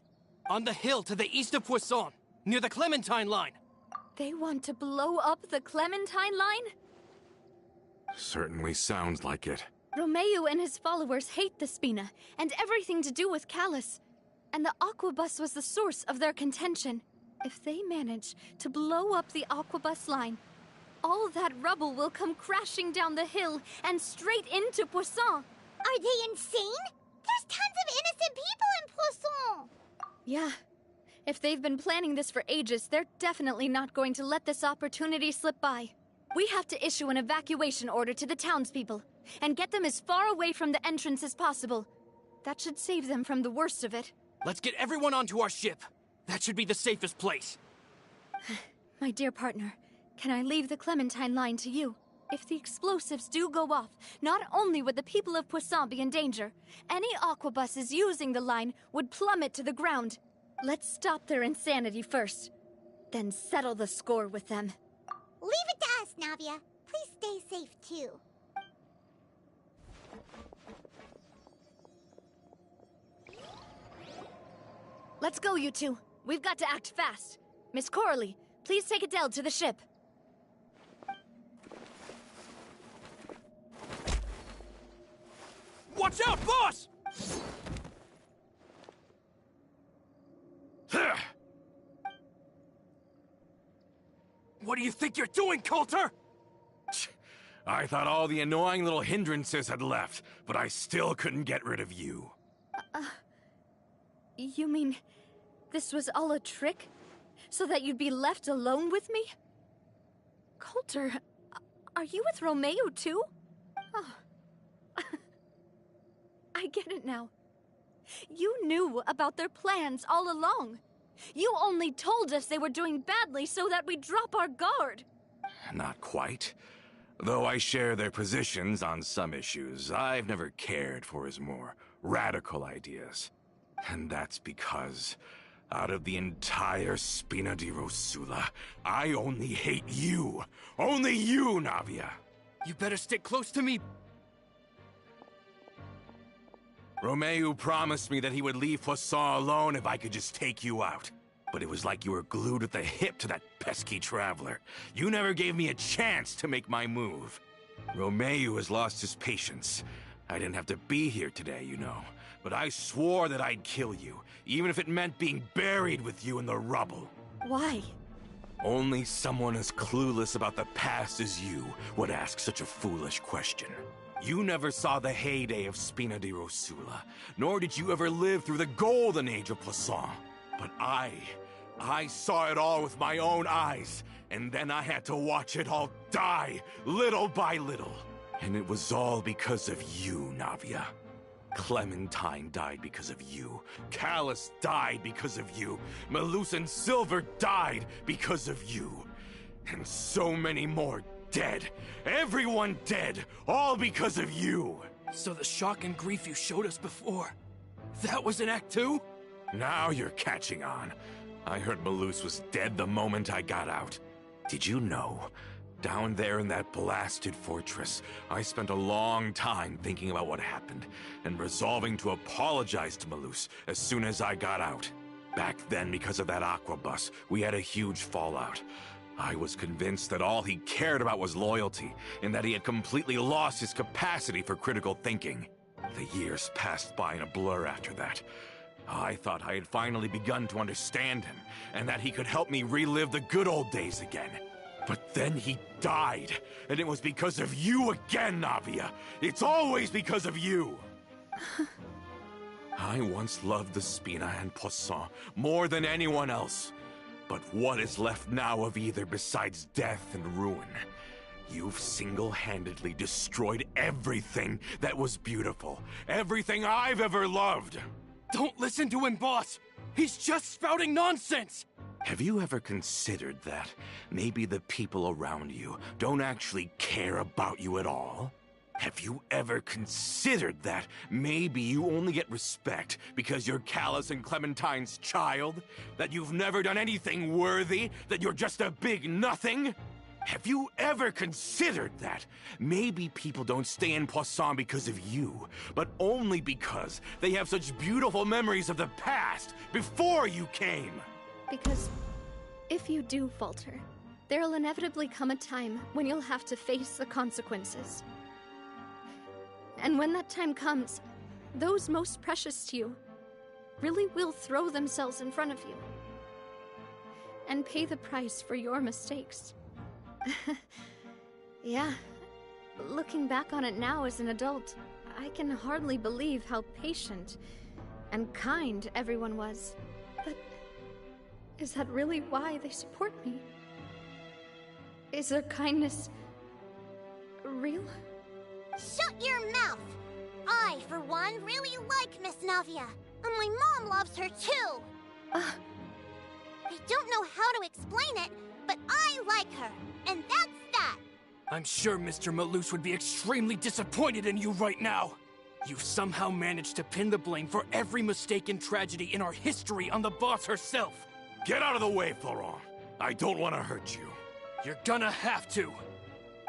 S15: On the hill to the east of Poisson, near the Clementine line.
S10: They want to blow up the Clementine line?
S17: Certainly sounds like it.
S10: Romeu and his followers hate the Spina and everything to do with Callus. And the Aquabus was the source of their contention. If they manage to blow up the Aquabus line, all that rubble will come crashing down the hill and straight into Poisson.
S5: Are they insane? There's tons of innocent people in Poisson!
S10: Yeah. If they've been planning this for ages, they're definitely not going to let this opportunity slip by. We have to issue an evacuation order to the townspeople and get them as far away from the entrance as possible. That should save them from the worst of it.
S15: Let's get everyone onto our ship. That should be the safest place.
S10: My dear partner, can I leave the Clementine line to you? If the explosives do go off, not only would the people of Poisson be in danger, any aquabuses using the line would plummet to the ground. Let's stop their insanity first, then settle the score with them.
S5: Leave it to us, Navia. Please stay safe, too.
S10: Let's go, you two. We've got to act fast. Miss Coralie, please take Adele to the ship.
S15: Watch out, boss! What do you think you're doing, Coulter?
S17: I thought all the annoying little hindrances had left, but I still couldn't get rid of you.
S10: You mean this was all a trick? So that you'd be left alone with me? Coulter, are you with Romeu too? Oh. I get it now. You knew about their plans all along. You only told us they were doing badly so that we'd drop our guard.
S17: Not quite. Though I share their positions on some issues, I've never cared for his more radical ideas. And that's because, out of the entire Spina di Rosula, I only hate you. Only you, Navia.
S15: You better stick close to me.
S17: Romeu promised me that he would leave Poisson alone if I could just take you out. But it was like you were glued at the hip to that pesky traveler. You never gave me a chance to make my move. Romeu has lost his patience. I didn't have to be here today, you know. But I swore that I'd kill you, even if it meant being buried with you in the rubble.
S6: Why?
S17: Only someone as clueless about the past as you would ask such a foolish question. You never saw the heyday of Spina di Rosula, nor did you ever live through the golden age of Poisson. But I saw it all with my own eyes, and then I had to watch it all die, little by little. And it was all because of you, Navia. Clementine died because of you. Callus died because of you. Malus and Silver died because of you. And so many more dead. Everyone dead, all because of you.
S15: So the shock and grief you showed us before, that was in Act 2?
S17: Now you're catching on. I heard Malus was dead the moment I got out. Did you know? Down there in that blasted fortress, I spent a long time thinking about what happened, and resolving to apologize to Malus as soon as I got out. Back then, because of that aquabus, we had a huge fallout. I was convinced that all he cared about was loyalty, and that he had completely lost his capacity for critical thinking. The years passed by in a blur after that. I thought I had finally begun to understand him, and that he could help me relive the good old days again. But then he died, and it was because of you again, Navia. It's always because of you. I once loved the Spina and Poisson more than anyone else. But what is left now of either besides death and ruin? You've single-handedly destroyed everything that was beautiful. Everything I've ever loved.
S15: Don't listen to him, boss! He's just spouting nonsense!
S17: Have you ever considered that maybe the people around you don't actually care about you at all? Have you ever considered that maybe you only get respect because you're Callus and Clementine's child? That you've never done anything worthy? That you're just a big nothing? Have you ever considered that maybe people don't stay in Poisson because of you, but only because they have such beautiful memories of the past before you came?
S10: Because if you do falter, there'll inevitably come a time when you'll have to face the consequences. And when that time comes, those most precious to you really will throw themselves in front of you and pay the price for your mistakes. Yeah, looking back on it now as an adult, I can hardly believe how patient and kind everyone was. But is that really why they support me? Is their kindness real?
S5: Shut your mouth! I, for one, really like Miss Navia, and my mom loves her too! I don't know how to explain it, but I like her, and that's that!
S15: I'm sure Mr. Malus would be extremely disappointed in you right now! You've somehow managed to pin the blame for every mistake and tragedy in our history on the boss herself!
S17: Get out of the way, Florent! I don't want to hurt you.
S15: You're gonna have to!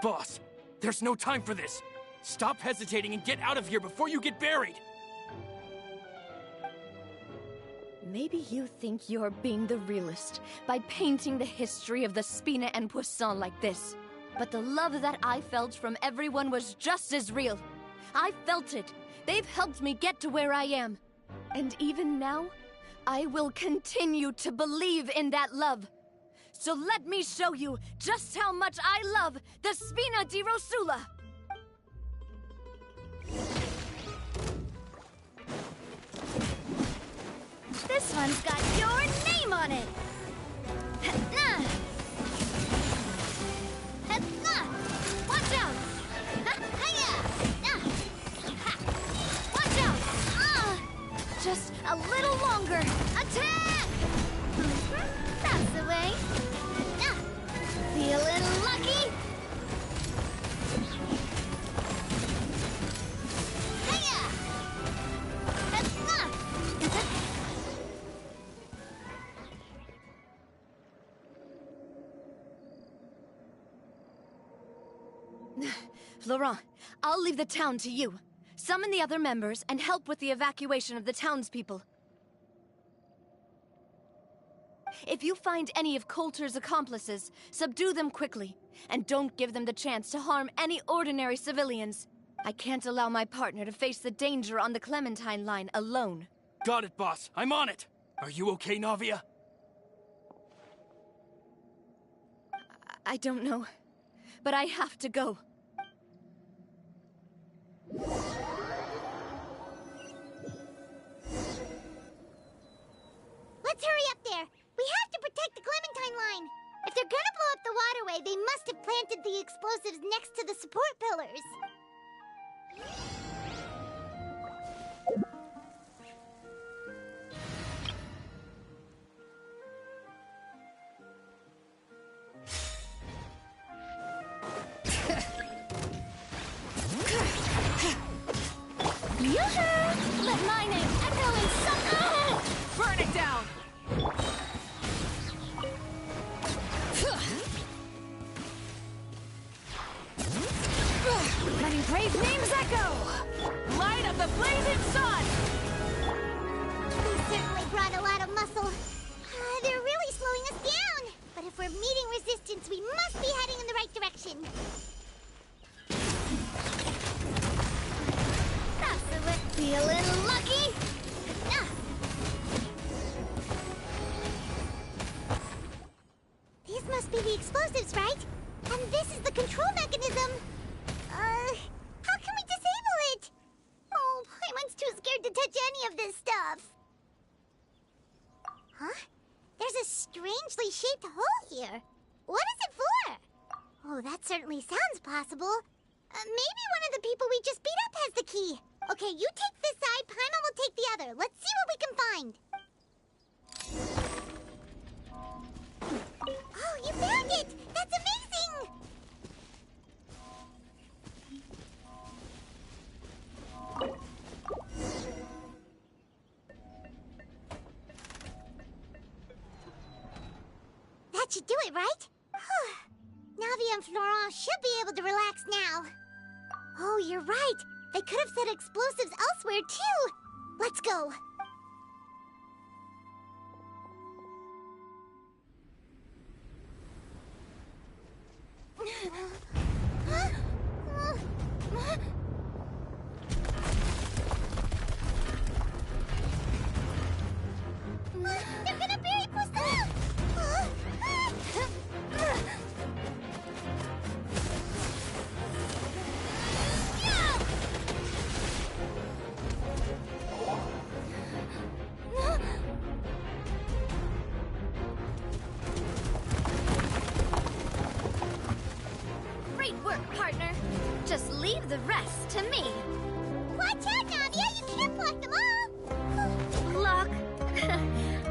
S15: Boss, there's no time for this! Stop hesitating and get out of here before you get buried!
S10: Maybe you think you're being the realist by painting the history of the Spina and Poisson like this. But the love that I felt from everyone was just as real. I felt it. They've helped me get to where I am. And even now, I will continue to believe in that love. So let me show you just how much I love the Spina di Rosula.
S5: This one's got your name on it! Watch out! Watch out!
S10: Just a little longer.
S5: Attack! That's the way. Feeling lucky?
S10: Laurent, I'll leave the town to you. Summon the other members and help with the evacuation of the townspeople. If you find any of Coulter's accomplices, subdue them quickly, and don't give them the chance to harm any ordinary civilians. I can't allow my partner to face the danger on the Clementine line alone.
S15: Got it, boss. I'm on it. Are you okay, Navia?
S10: I don't know, but I have to go.
S5: Let's hurry up there. We have to protect the Clementine line. If they're gonna blow up the waterway, they must have planted the explosives next to the support pillars.
S10: Yoo-hoo! Let my name echo in some...
S12: Burn it down!
S10: Letting brave names echo!
S12: Light of the blazing sun!
S5: They certainly brought a lot of muscle. They're really slowing us down. But if we're meeting resistance, we must be heading in the right direction.
S10: Feeling lucky?
S5: These must be the explosives, right? And this is the control mechanism. How can we disable it? Oh, Paimon's too scared to touch any of this stuff. Huh? There's a strangely shaped hole here. What is it for? Oh, that certainly sounds possible. Maybe one of the people we just beat up has the key. Okay, you take this side, Paimon will take the other. Let's see what we can find. Oh, you found it! That's amazing! That should do it, right? Navi and Florent should be able to relax now. Oh, you're right. They could have set explosives elsewhere, too. Let's go. They're gonna bury Pusilla!
S10: Great work, partner. Just leave the rest to me.
S5: Watch out, Navia! You can't block them all!
S10: Block?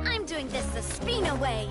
S10: I'm doing this the Spina way.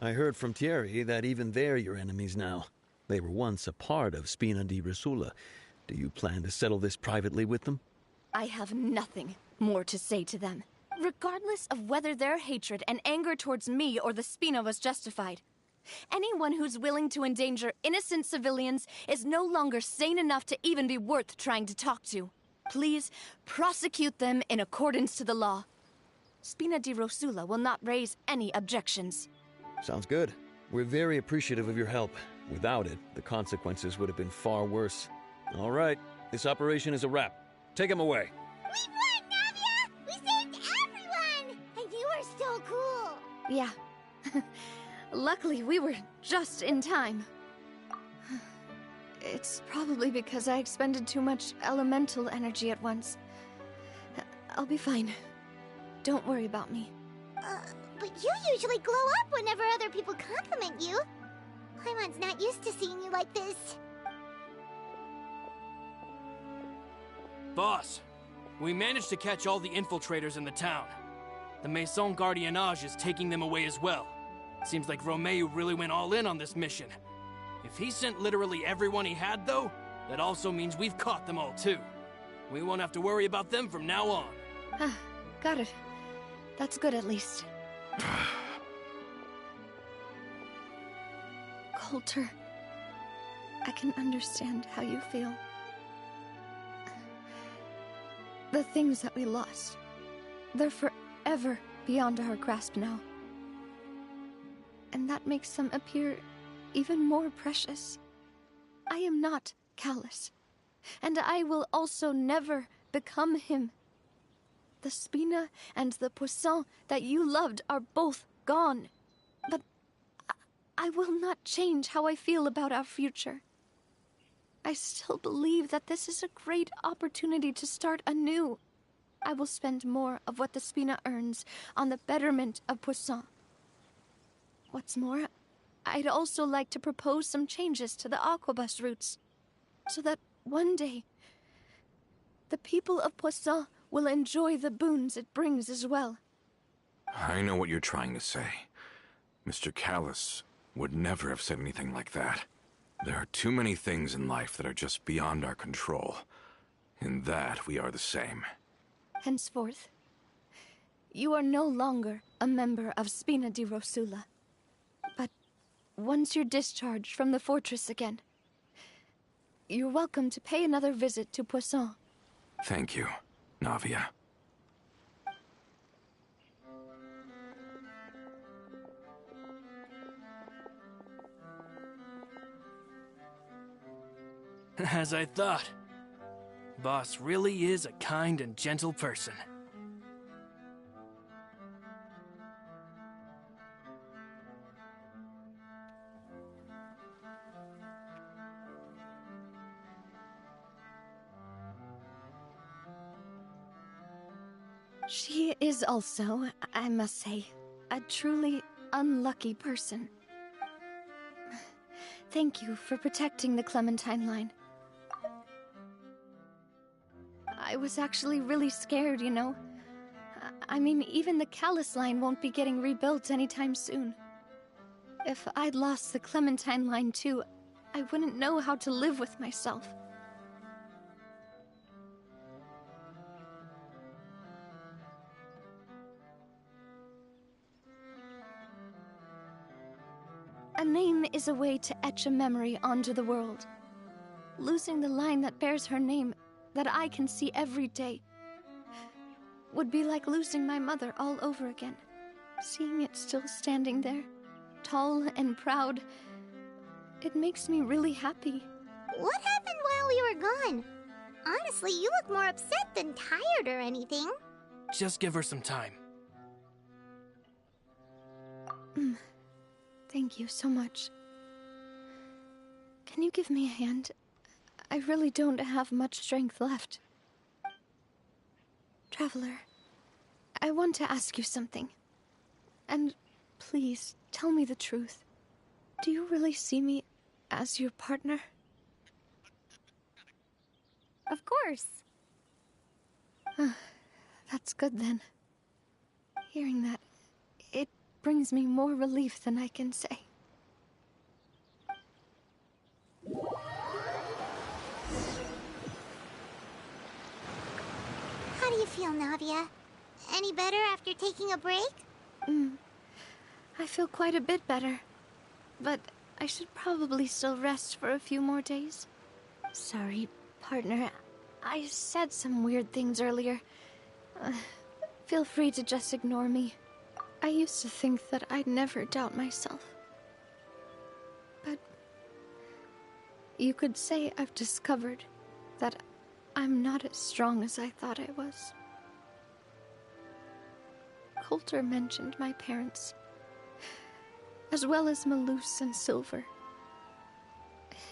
S8: I heard from Thierry that even they're your enemies now. They were once a part of Spina di Rosula. Do you plan to settle this privately with them?
S10: I have nothing more to say to them. Regardless of whether their hatred and anger towards me or the Spina was justified, anyone who's willing to endanger innocent civilians is no longer sane enough to even be worth trying to talk to. Please, prosecute them in accordance to the law. Spina di Rosula will not raise any objections.
S8: Sounds good. We're very appreciative of your help. Without it, the consequences would have been far worse. All right, this operation is a wrap. Take him away.
S5: so cool!
S10: Yeah. Luckily, we were just in time. It's probably because I expended too much elemental energy at once. I'll be fine. Don't worry about me.
S5: But you usually glow up whenever other people compliment you. Paimon's not used to seeing you like this.
S15: Boss, we managed to catch all the infiltrators in the town. The Maison Gardiennage is taking them away as well. Seems like Romeu really went all in on this mission. If he sent literally everyone he had, though, that also means we've caught them all, too. We won't have to worry about them from now on.
S10: Got it. That's good, at least. Coulter, I can understand how you feel. The things that we lost, they're forever beyond our grasp now. And that makes them appear even more precious. I am not callous, and I will also never become him. The Spina and the Poisson that you loved are both gone. But I will not change how I feel about our future. I still believe that this is a great opportunity to start anew. I will spend more of what the Spina earns on the betterment of Poisson. What's more, I'd also like to propose some changes to the Aquabus routes, so that one day, the people of Poisson will enjoy the boons it brings as well.
S17: I know what you're trying to say. Mr. Callus would never have said anything like that. There are too many things in life that are just beyond our control. In that, we are the same.
S10: Henceforth, you are no longer a member of Spina di Rosula. But once you're discharged from the fortress again, you're welcome to pay another visit to Poisson.
S17: Thank you, Navia.
S15: As I thought. Boss really is a kind and gentle person.
S10: She is also, I must say, a truly unlucky person. Thank you for protecting the Clementine line. I was actually really scared, you know. I mean, even the Callus line won't be getting rebuilt anytime soon. If I'd lost the Clementine line too, I wouldn't know how to live with myself. A name is a way to etch a memory onto the world. Losing the line that bears her name, that I can see every day, would be like losing my mother all over again. Seeing it still standing there, tall and proud, it makes me really happy.
S5: What happened while we were gone? Honestly, you look more upset than tired or anything.
S15: Just give her some time.
S10: Thank you so much. Can you give me a hand? I really don't have much strength left. Traveler, I want to ask you something. And please, tell me the truth. Do you really see me as your partner?
S5: Of course.
S10: That's good then. Hearing that, it brings me more relief than I can say.
S5: How do you feel, Navia? Any better after taking a break?
S10: I feel quite a bit better. But I should probably still rest for a few more days. Sorry, partner. I said some weird things earlier. Feel free to just ignore me. I used to think that I'd never doubt myself. But you could say I've discovered that I'm not as strong as I thought I was. Coulter mentioned my parents, as well as Malus and Silver.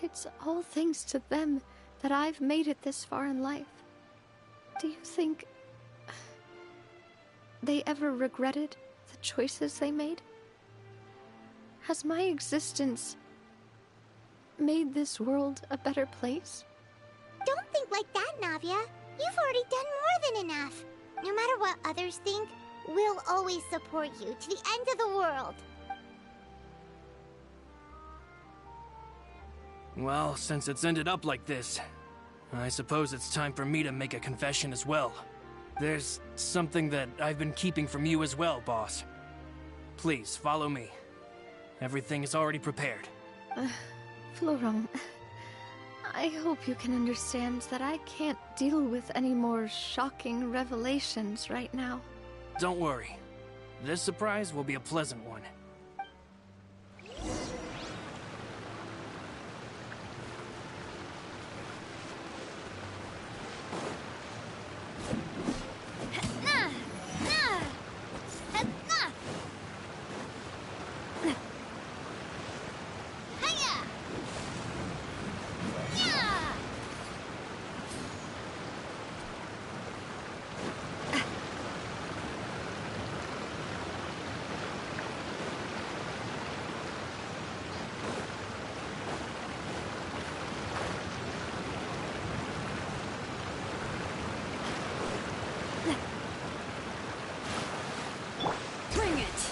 S10: It's all thanks to them that I've made it this far in life. Do you think they ever regretted the choices they made? Has my existence made this world a better place?
S5: Don't think like that, Navia. You've already done more than enough. No matter what others think, we'll always support you to the end of the world.
S15: Well, since it's ended up like this, I suppose it's time for me to make a confession as well. There's something that I've been keeping from you as well, boss. Please, follow me. Everything is already prepared.
S10: Florent, I hope you can understand that I can't deal with any more shocking revelations right now.
S15: Don't worry. This surprise will be a pleasant one.
S6: Bring it!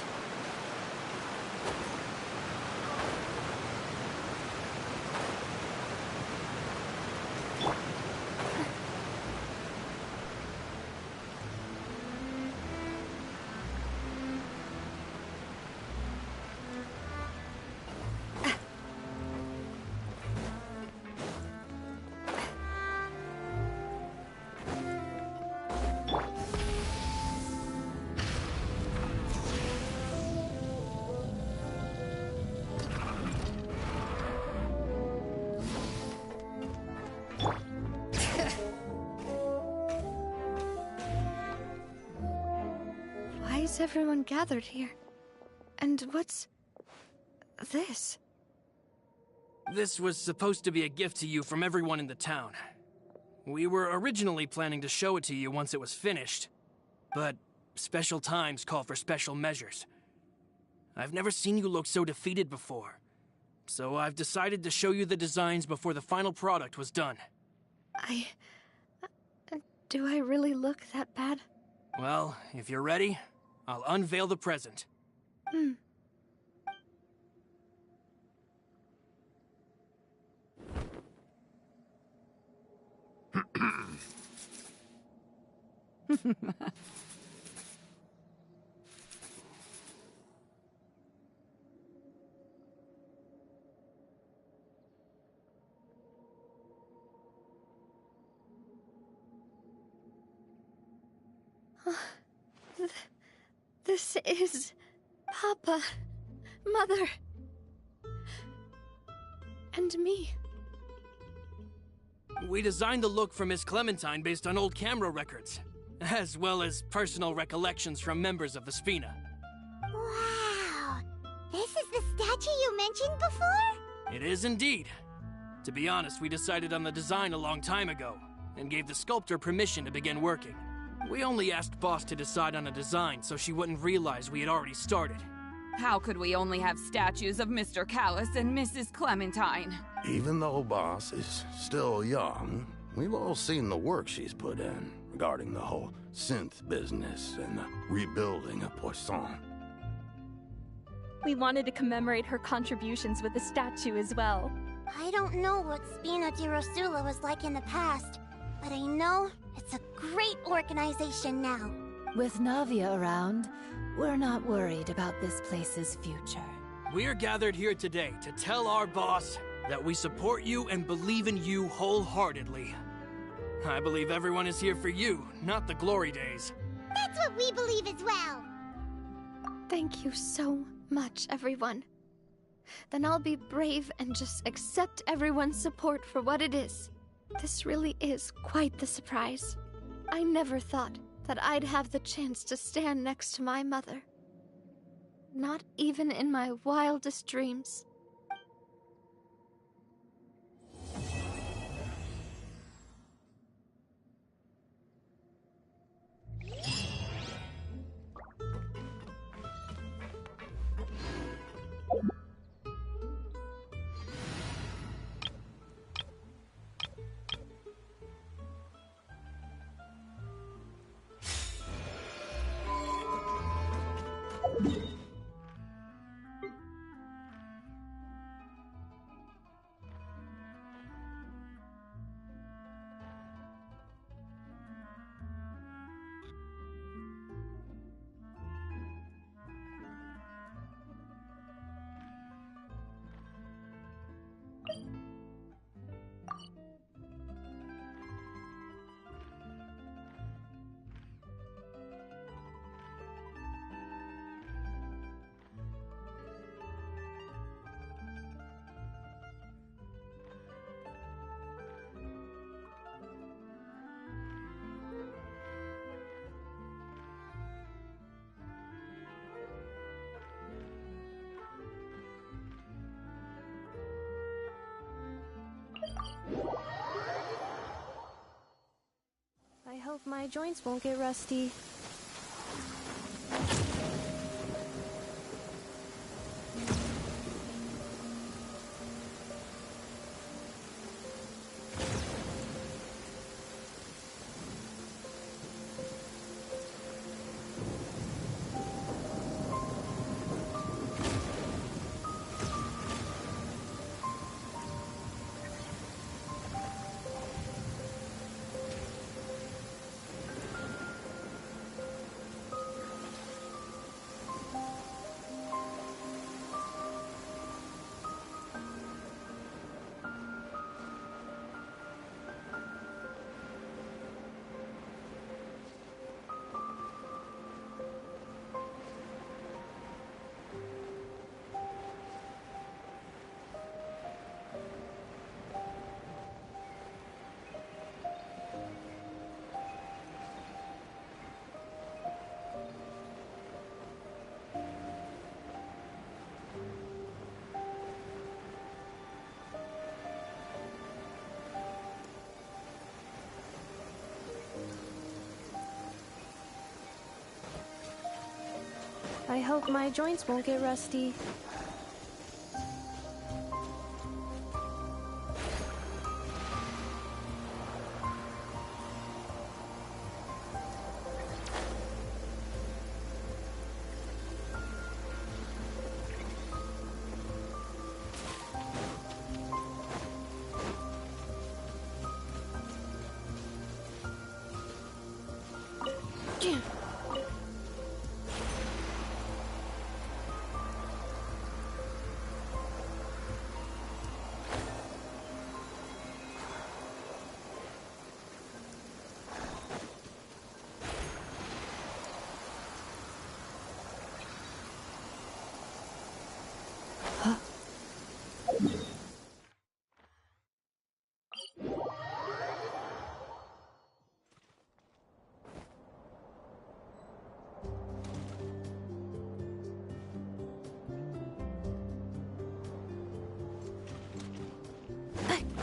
S10: Why is everyone gathered here? And what's this?
S15: This was supposed to be a gift to you from everyone in the town. We were originally planning to show it to you once it was finished, but special times call for special measures. I've never seen you look so defeated before, so I've decided to show you the designs before the final product was done.
S10: Do I really look that bad?
S15: Well, if you're ready, I'll unveil the present.
S10: This is Papa, Mother, and me.
S15: We designed the look for Miss Clementine based on old camera records, as well as personal recollections from members of the Spina.
S5: Wow! This is the statue you mentioned before?
S15: It is indeed. To be honest, we decided on the design a long time ago, and gave the sculptor permission to begin working. We only asked Boss to decide on a design so she wouldn't realize we had already started.
S12: How could we only have statues of Mr. Callus and Mrs. Clementine?
S14: Even though Boss is still young, we've all seen the work she's put in regarding the whole synth business and the rebuilding of Poisson.
S18: We wanted to commemorate her contributions with a statue as well.
S5: I don't know what Spina di Rosula was like in the past, but I know it's a great organization now.
S16: With Navia around, we're not worried about this place's future.
S15: We're gathered here today to tell our boss that we support you and believe in you wholeheartedly. I believe everyone is here for you, not the glory days.
S5: That's what we believe as well.
S10: Thank you so much, everyone. Then I'll be brave and just accept everyone's support for what it is. This really is quite the surprise. I never thought that I'd have the chance to stand next to my mother. Not even in my wildest dreams.
S19: I hope my joints won't get rusty. I hope my joints won't get rusty.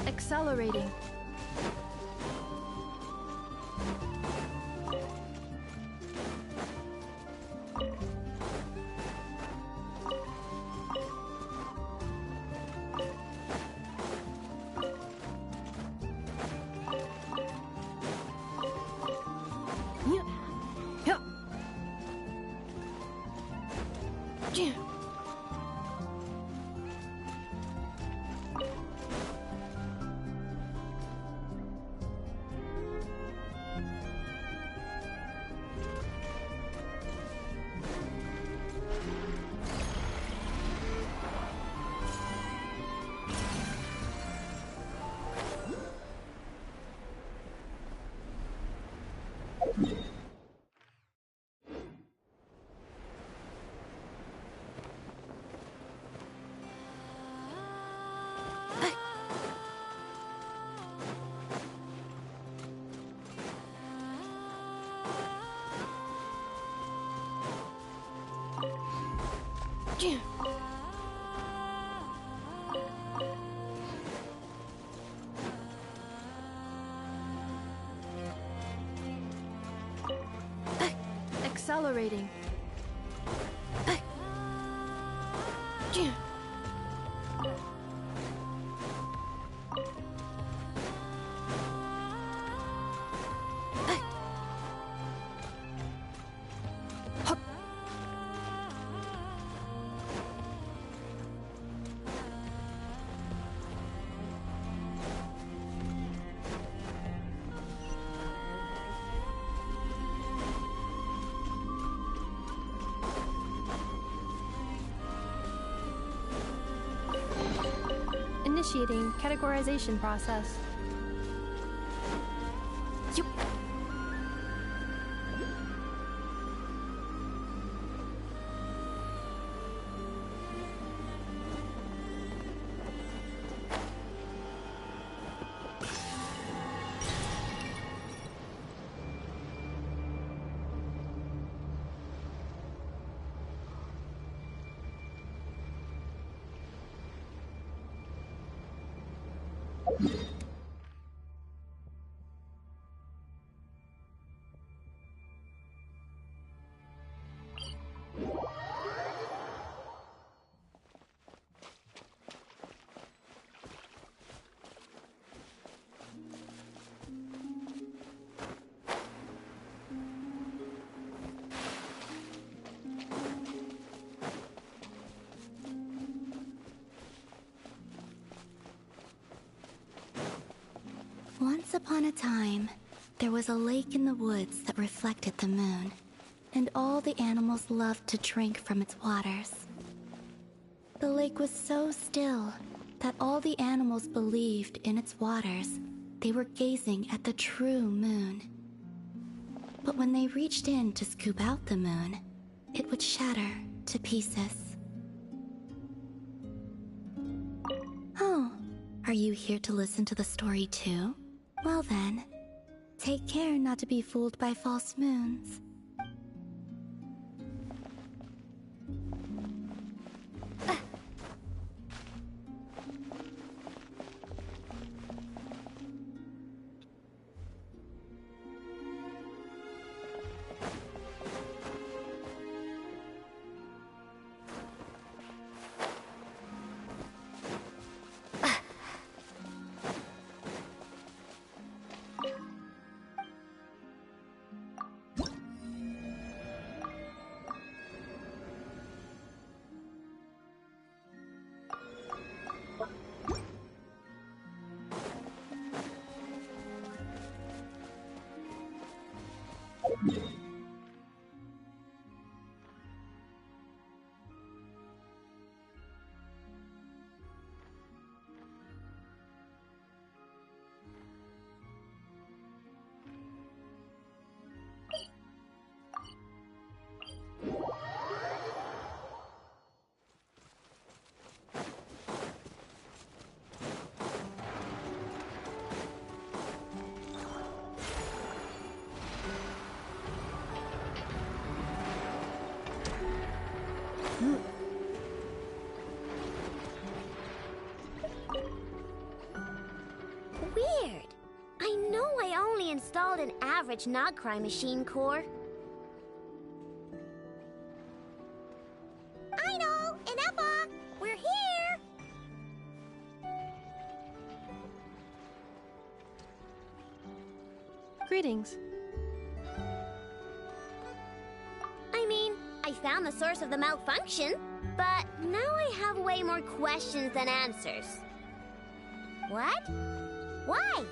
S19: Accelerating. Accelerating. Initiating categorization process.
S20: Once upon a time, there was a lake in the woods that reflected the moon, and all the animals loved to drink from its waters. The lake was so still that all the animals believed in its waters they were gazing at the true moon. But when they reached in to scoop out the moon, it would shatter to pieces. Oh, are you here to listen to the story too? Well then, take care not to be fooled by false moons.
S5: Weird. I know I only installed an average Krai machine core. I know! Inepa! We're here!
S19: Greetings.
S5: I mean, I found the source of the malfunction, but now I have way more questions than answers. What? Why?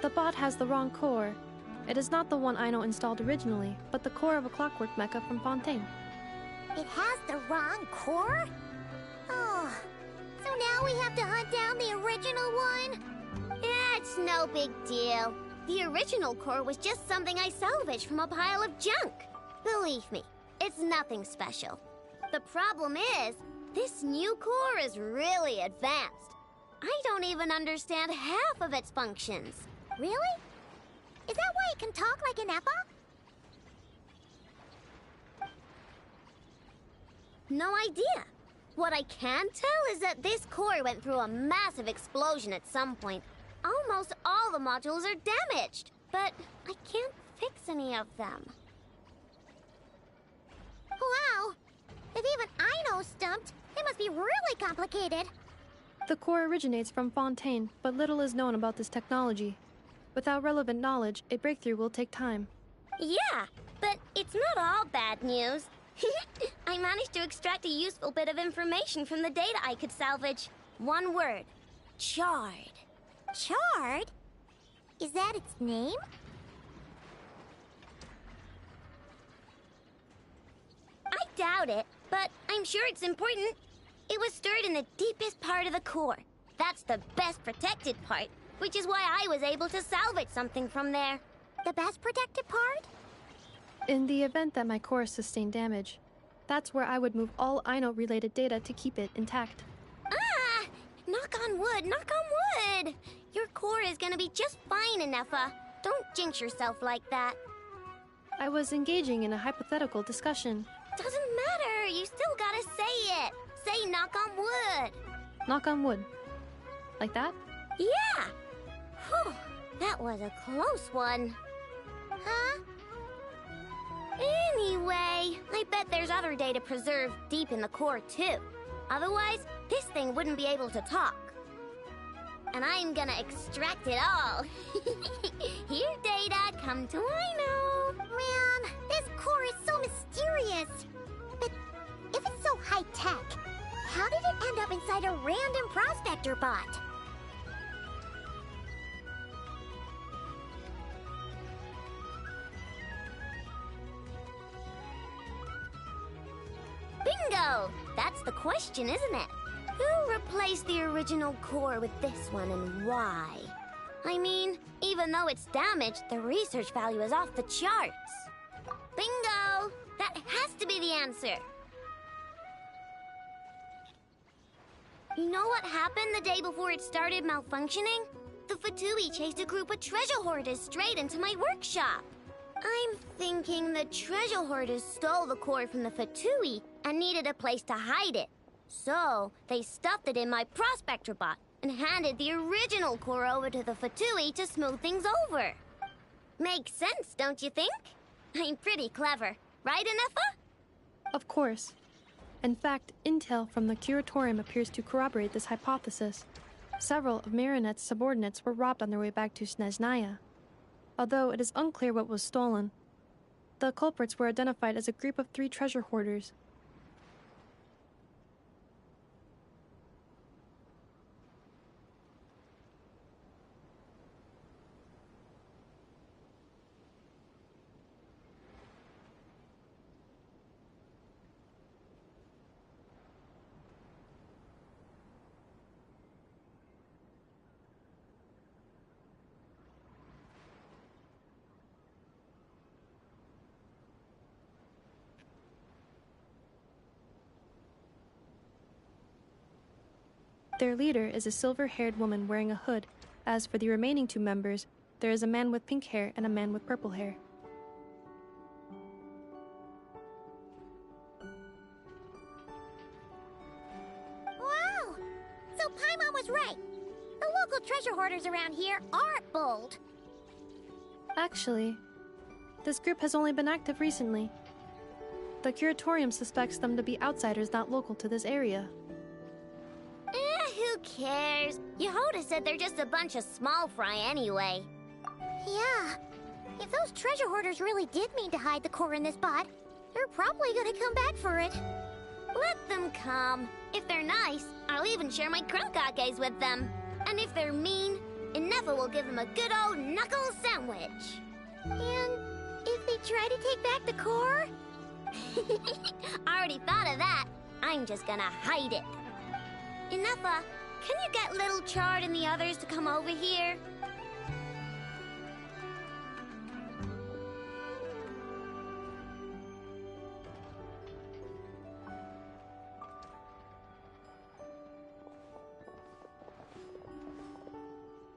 S19: The bot has the wrong core. It is not the one Aino installed originally, but the core of a clockwork mecha from Fontaine.
S5: It has the wrong core? Oh, so now we have to hunt down the original one? It's no big deal. The original core was just something I salvaged from a pile of junk. Believe me, it's nothing special. The problem is, this new core is really advanced. I don't even understand half of its functions. Really? Is that why it can talk like an Inepa? No idea. What I can tell is that this core went through a massive explosion at some point. Almost all the modules are damaged, but I can't fix any of them. Wow! If even I know stumped, it must be really complicated.
S19: The core originates from Fontaine, but little is known about this technology. Without relevant knowledge, a breakthrough will take time.
S5: Yeah, but it's not all bad news. I managed to extract a useful bit of information from the data I could salvage. One word. Charred.
S20: Charred? Is that its name?
S5: I doubt it, but I'm sure it's important. It was stored in the deepest part of the core. That's the best protected part, which is why I was able to salvage something from there.
S20: The best protected part?
S19: In the event that my core sustained damage, that's where I would move all Ino-related data to keep it intact.
S5: Ah! Knock on wood, knock on wood! Your core is gonna be just fine, Inefa. Don't jinx yourself like that.
S19: I was engaging in a hypothetical discussion.
S5: Doesn't matter, you still gotta say it. Say knock on wood.
S19: Knock on wood. Like that?
S5: Yeah! Whew, that was a close one. Huh? Anyway, I bet there's other data preserved deep in the core too. Otherwise, this thing wouldn't be able to talk. And I'm gonna extract it all. Here, data, come to Ino.
S20: Man, this core is so mysterious. But if it's so high-tech, how did it end up inside a random prospector bot?
S5: Bingo! That's the question, isn't it? Who replaced the original core with this one and why? I mean, even though it's damaged, the research value is off the charts. Bingo! That has to be the answer. You know what happened the day before it started malfunctioning? The Fatui chased a group of treasure hoarders straight into my workshop. I'm thinking the treasure hoarders stole the core from the Fatui and needed a place to hide it. So, they stuffed it in my prospector bot and handed the original core over to the Fatui to smooth things over. Makes sense, don't you think? I'm pretty clever, right, Inefa?
S19: Of course. In fact, intel from the Curatorium appears to corroborate this hypothesis. Several of Marinette's subordinates were robbed on their way back to Snezhnaya. Although it is unclear what was stolen, the culprits were identified as a group of 3 treasure hoarders. Their leader is a silver-haired woman wearing a hood. As for the remaining 2 members, there is a man with pink hair and a man with purple hair.
S20: Wow! So Paimon was right. The local treasure hoarders around here aren't bold.
S19: Actually, this group has only been active recently. The Curatorium suspects them to be outsiders not local to this area.
S5: Who cares? Yehoda said they're just a bunch of small fry anyway.
S20: Yeah. If those treasure hoarders really did mean to hide the core in this bot, they're probably gonna come back for it.
S5: Let them come. If they're nice, I'll even share my cronkakes with them. And if they're mean, Inefa will give them a good old knuckle sandwich.
S20: And if they try to take back the core?
S5: I already thought of that. I'm just gonna hide it. Inefa, can you get Little Chard and the others to come over here?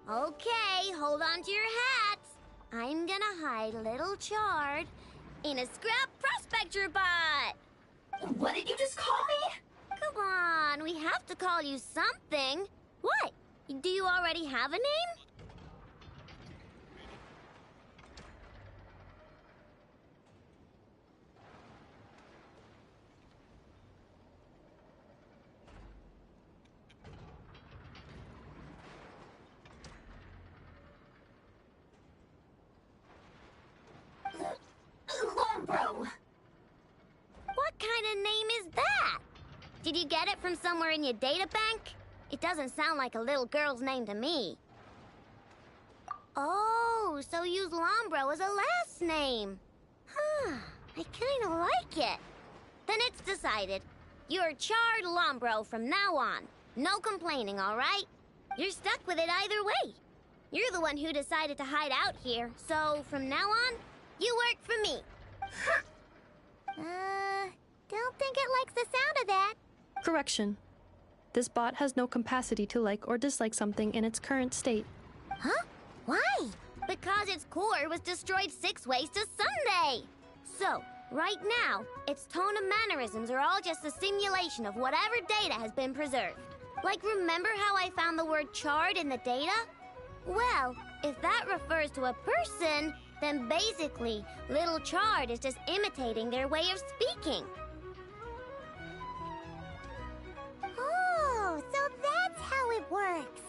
S5: Okay, hold on to your hats. I'm gonna hide Little Chard in a scrap prospector bot.
S10: What did you just call me?
S5: Come on.
S21: have to call you something. What? Do you already have a name?
S5: Lombro!
S21: What kind of name is that? Did you get it from somewhere in your data bank? It doesn't sound like a little girl's name to me. Oh, so you use Lombro as a last name. Huh, I kinda like it. Then it's decided. You're Charred Lombro from now on. No complaining, all right? You're stuck with it either way. You're the one who decided to hide out here, so from now on, you work for me.
S5: Don't think it likes the sound of that.
S19: Correction. This bot has no capacity to like or dislike something in its current state.
S21: Huh? Why? Because its core was destroyed 6 ways to Sunday. So, right now, its tone and mannerisms are all just a simulation of whatever data has been preserved. Like, remember how I found the word charred in the data? Well, if that refers to a person, then basically, Little Charred is just imitating their way of speaking.
S5: Oh, so that's how it works.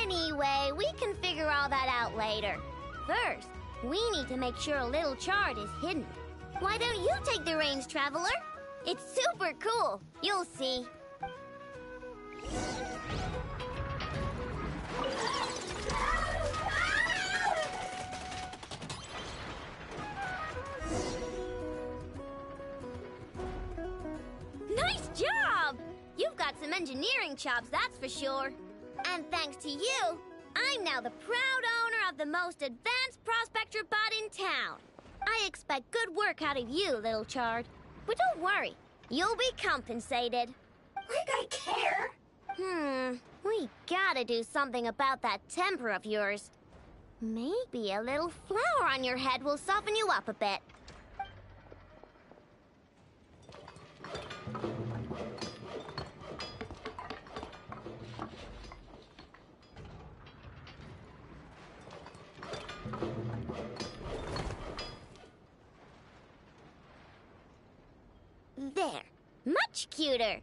S21: Anyway, we can figure all that out later. First, we need to make sure Little Charred is hidden. Why don't you take the reins, Traveler? It's super cool. You'll see. Nice job! You've got some engineering chops, that's for sure. And thanks to you, I'm now the proud owner of the most advanced prospector bot in town. I expect good work out of you, Little Charred. But don't worry, you'll be compensated.
S5: Like I care.
S21: We gotta do something about that temper of yours. Maybe a little flour on your head will soften you up a bit. There. Much cuter.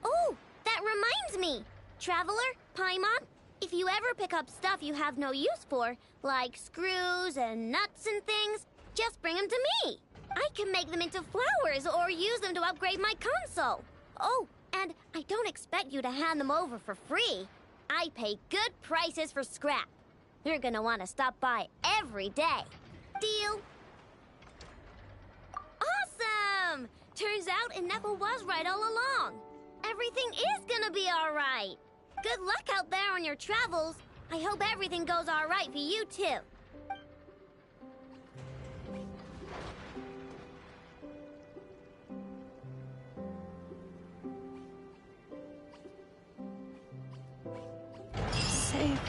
S21: Oh, that reminds me. Traveler, Paimon, if you ever pick up stuff you have no use for, like screws and nuts and things, just bring them to me. I can make them into flowers or use them to upgrade my console. Oh, and I don't expect you to hand them over for free. I pay good prices for scrap. You're gonna want to stop by every day. Deal? Awesome! Turns out Ineffa was right all along. Everything is gonna be all right. Good luck out there on your travels. I hope everything goes all right for you, too.
S19: Save.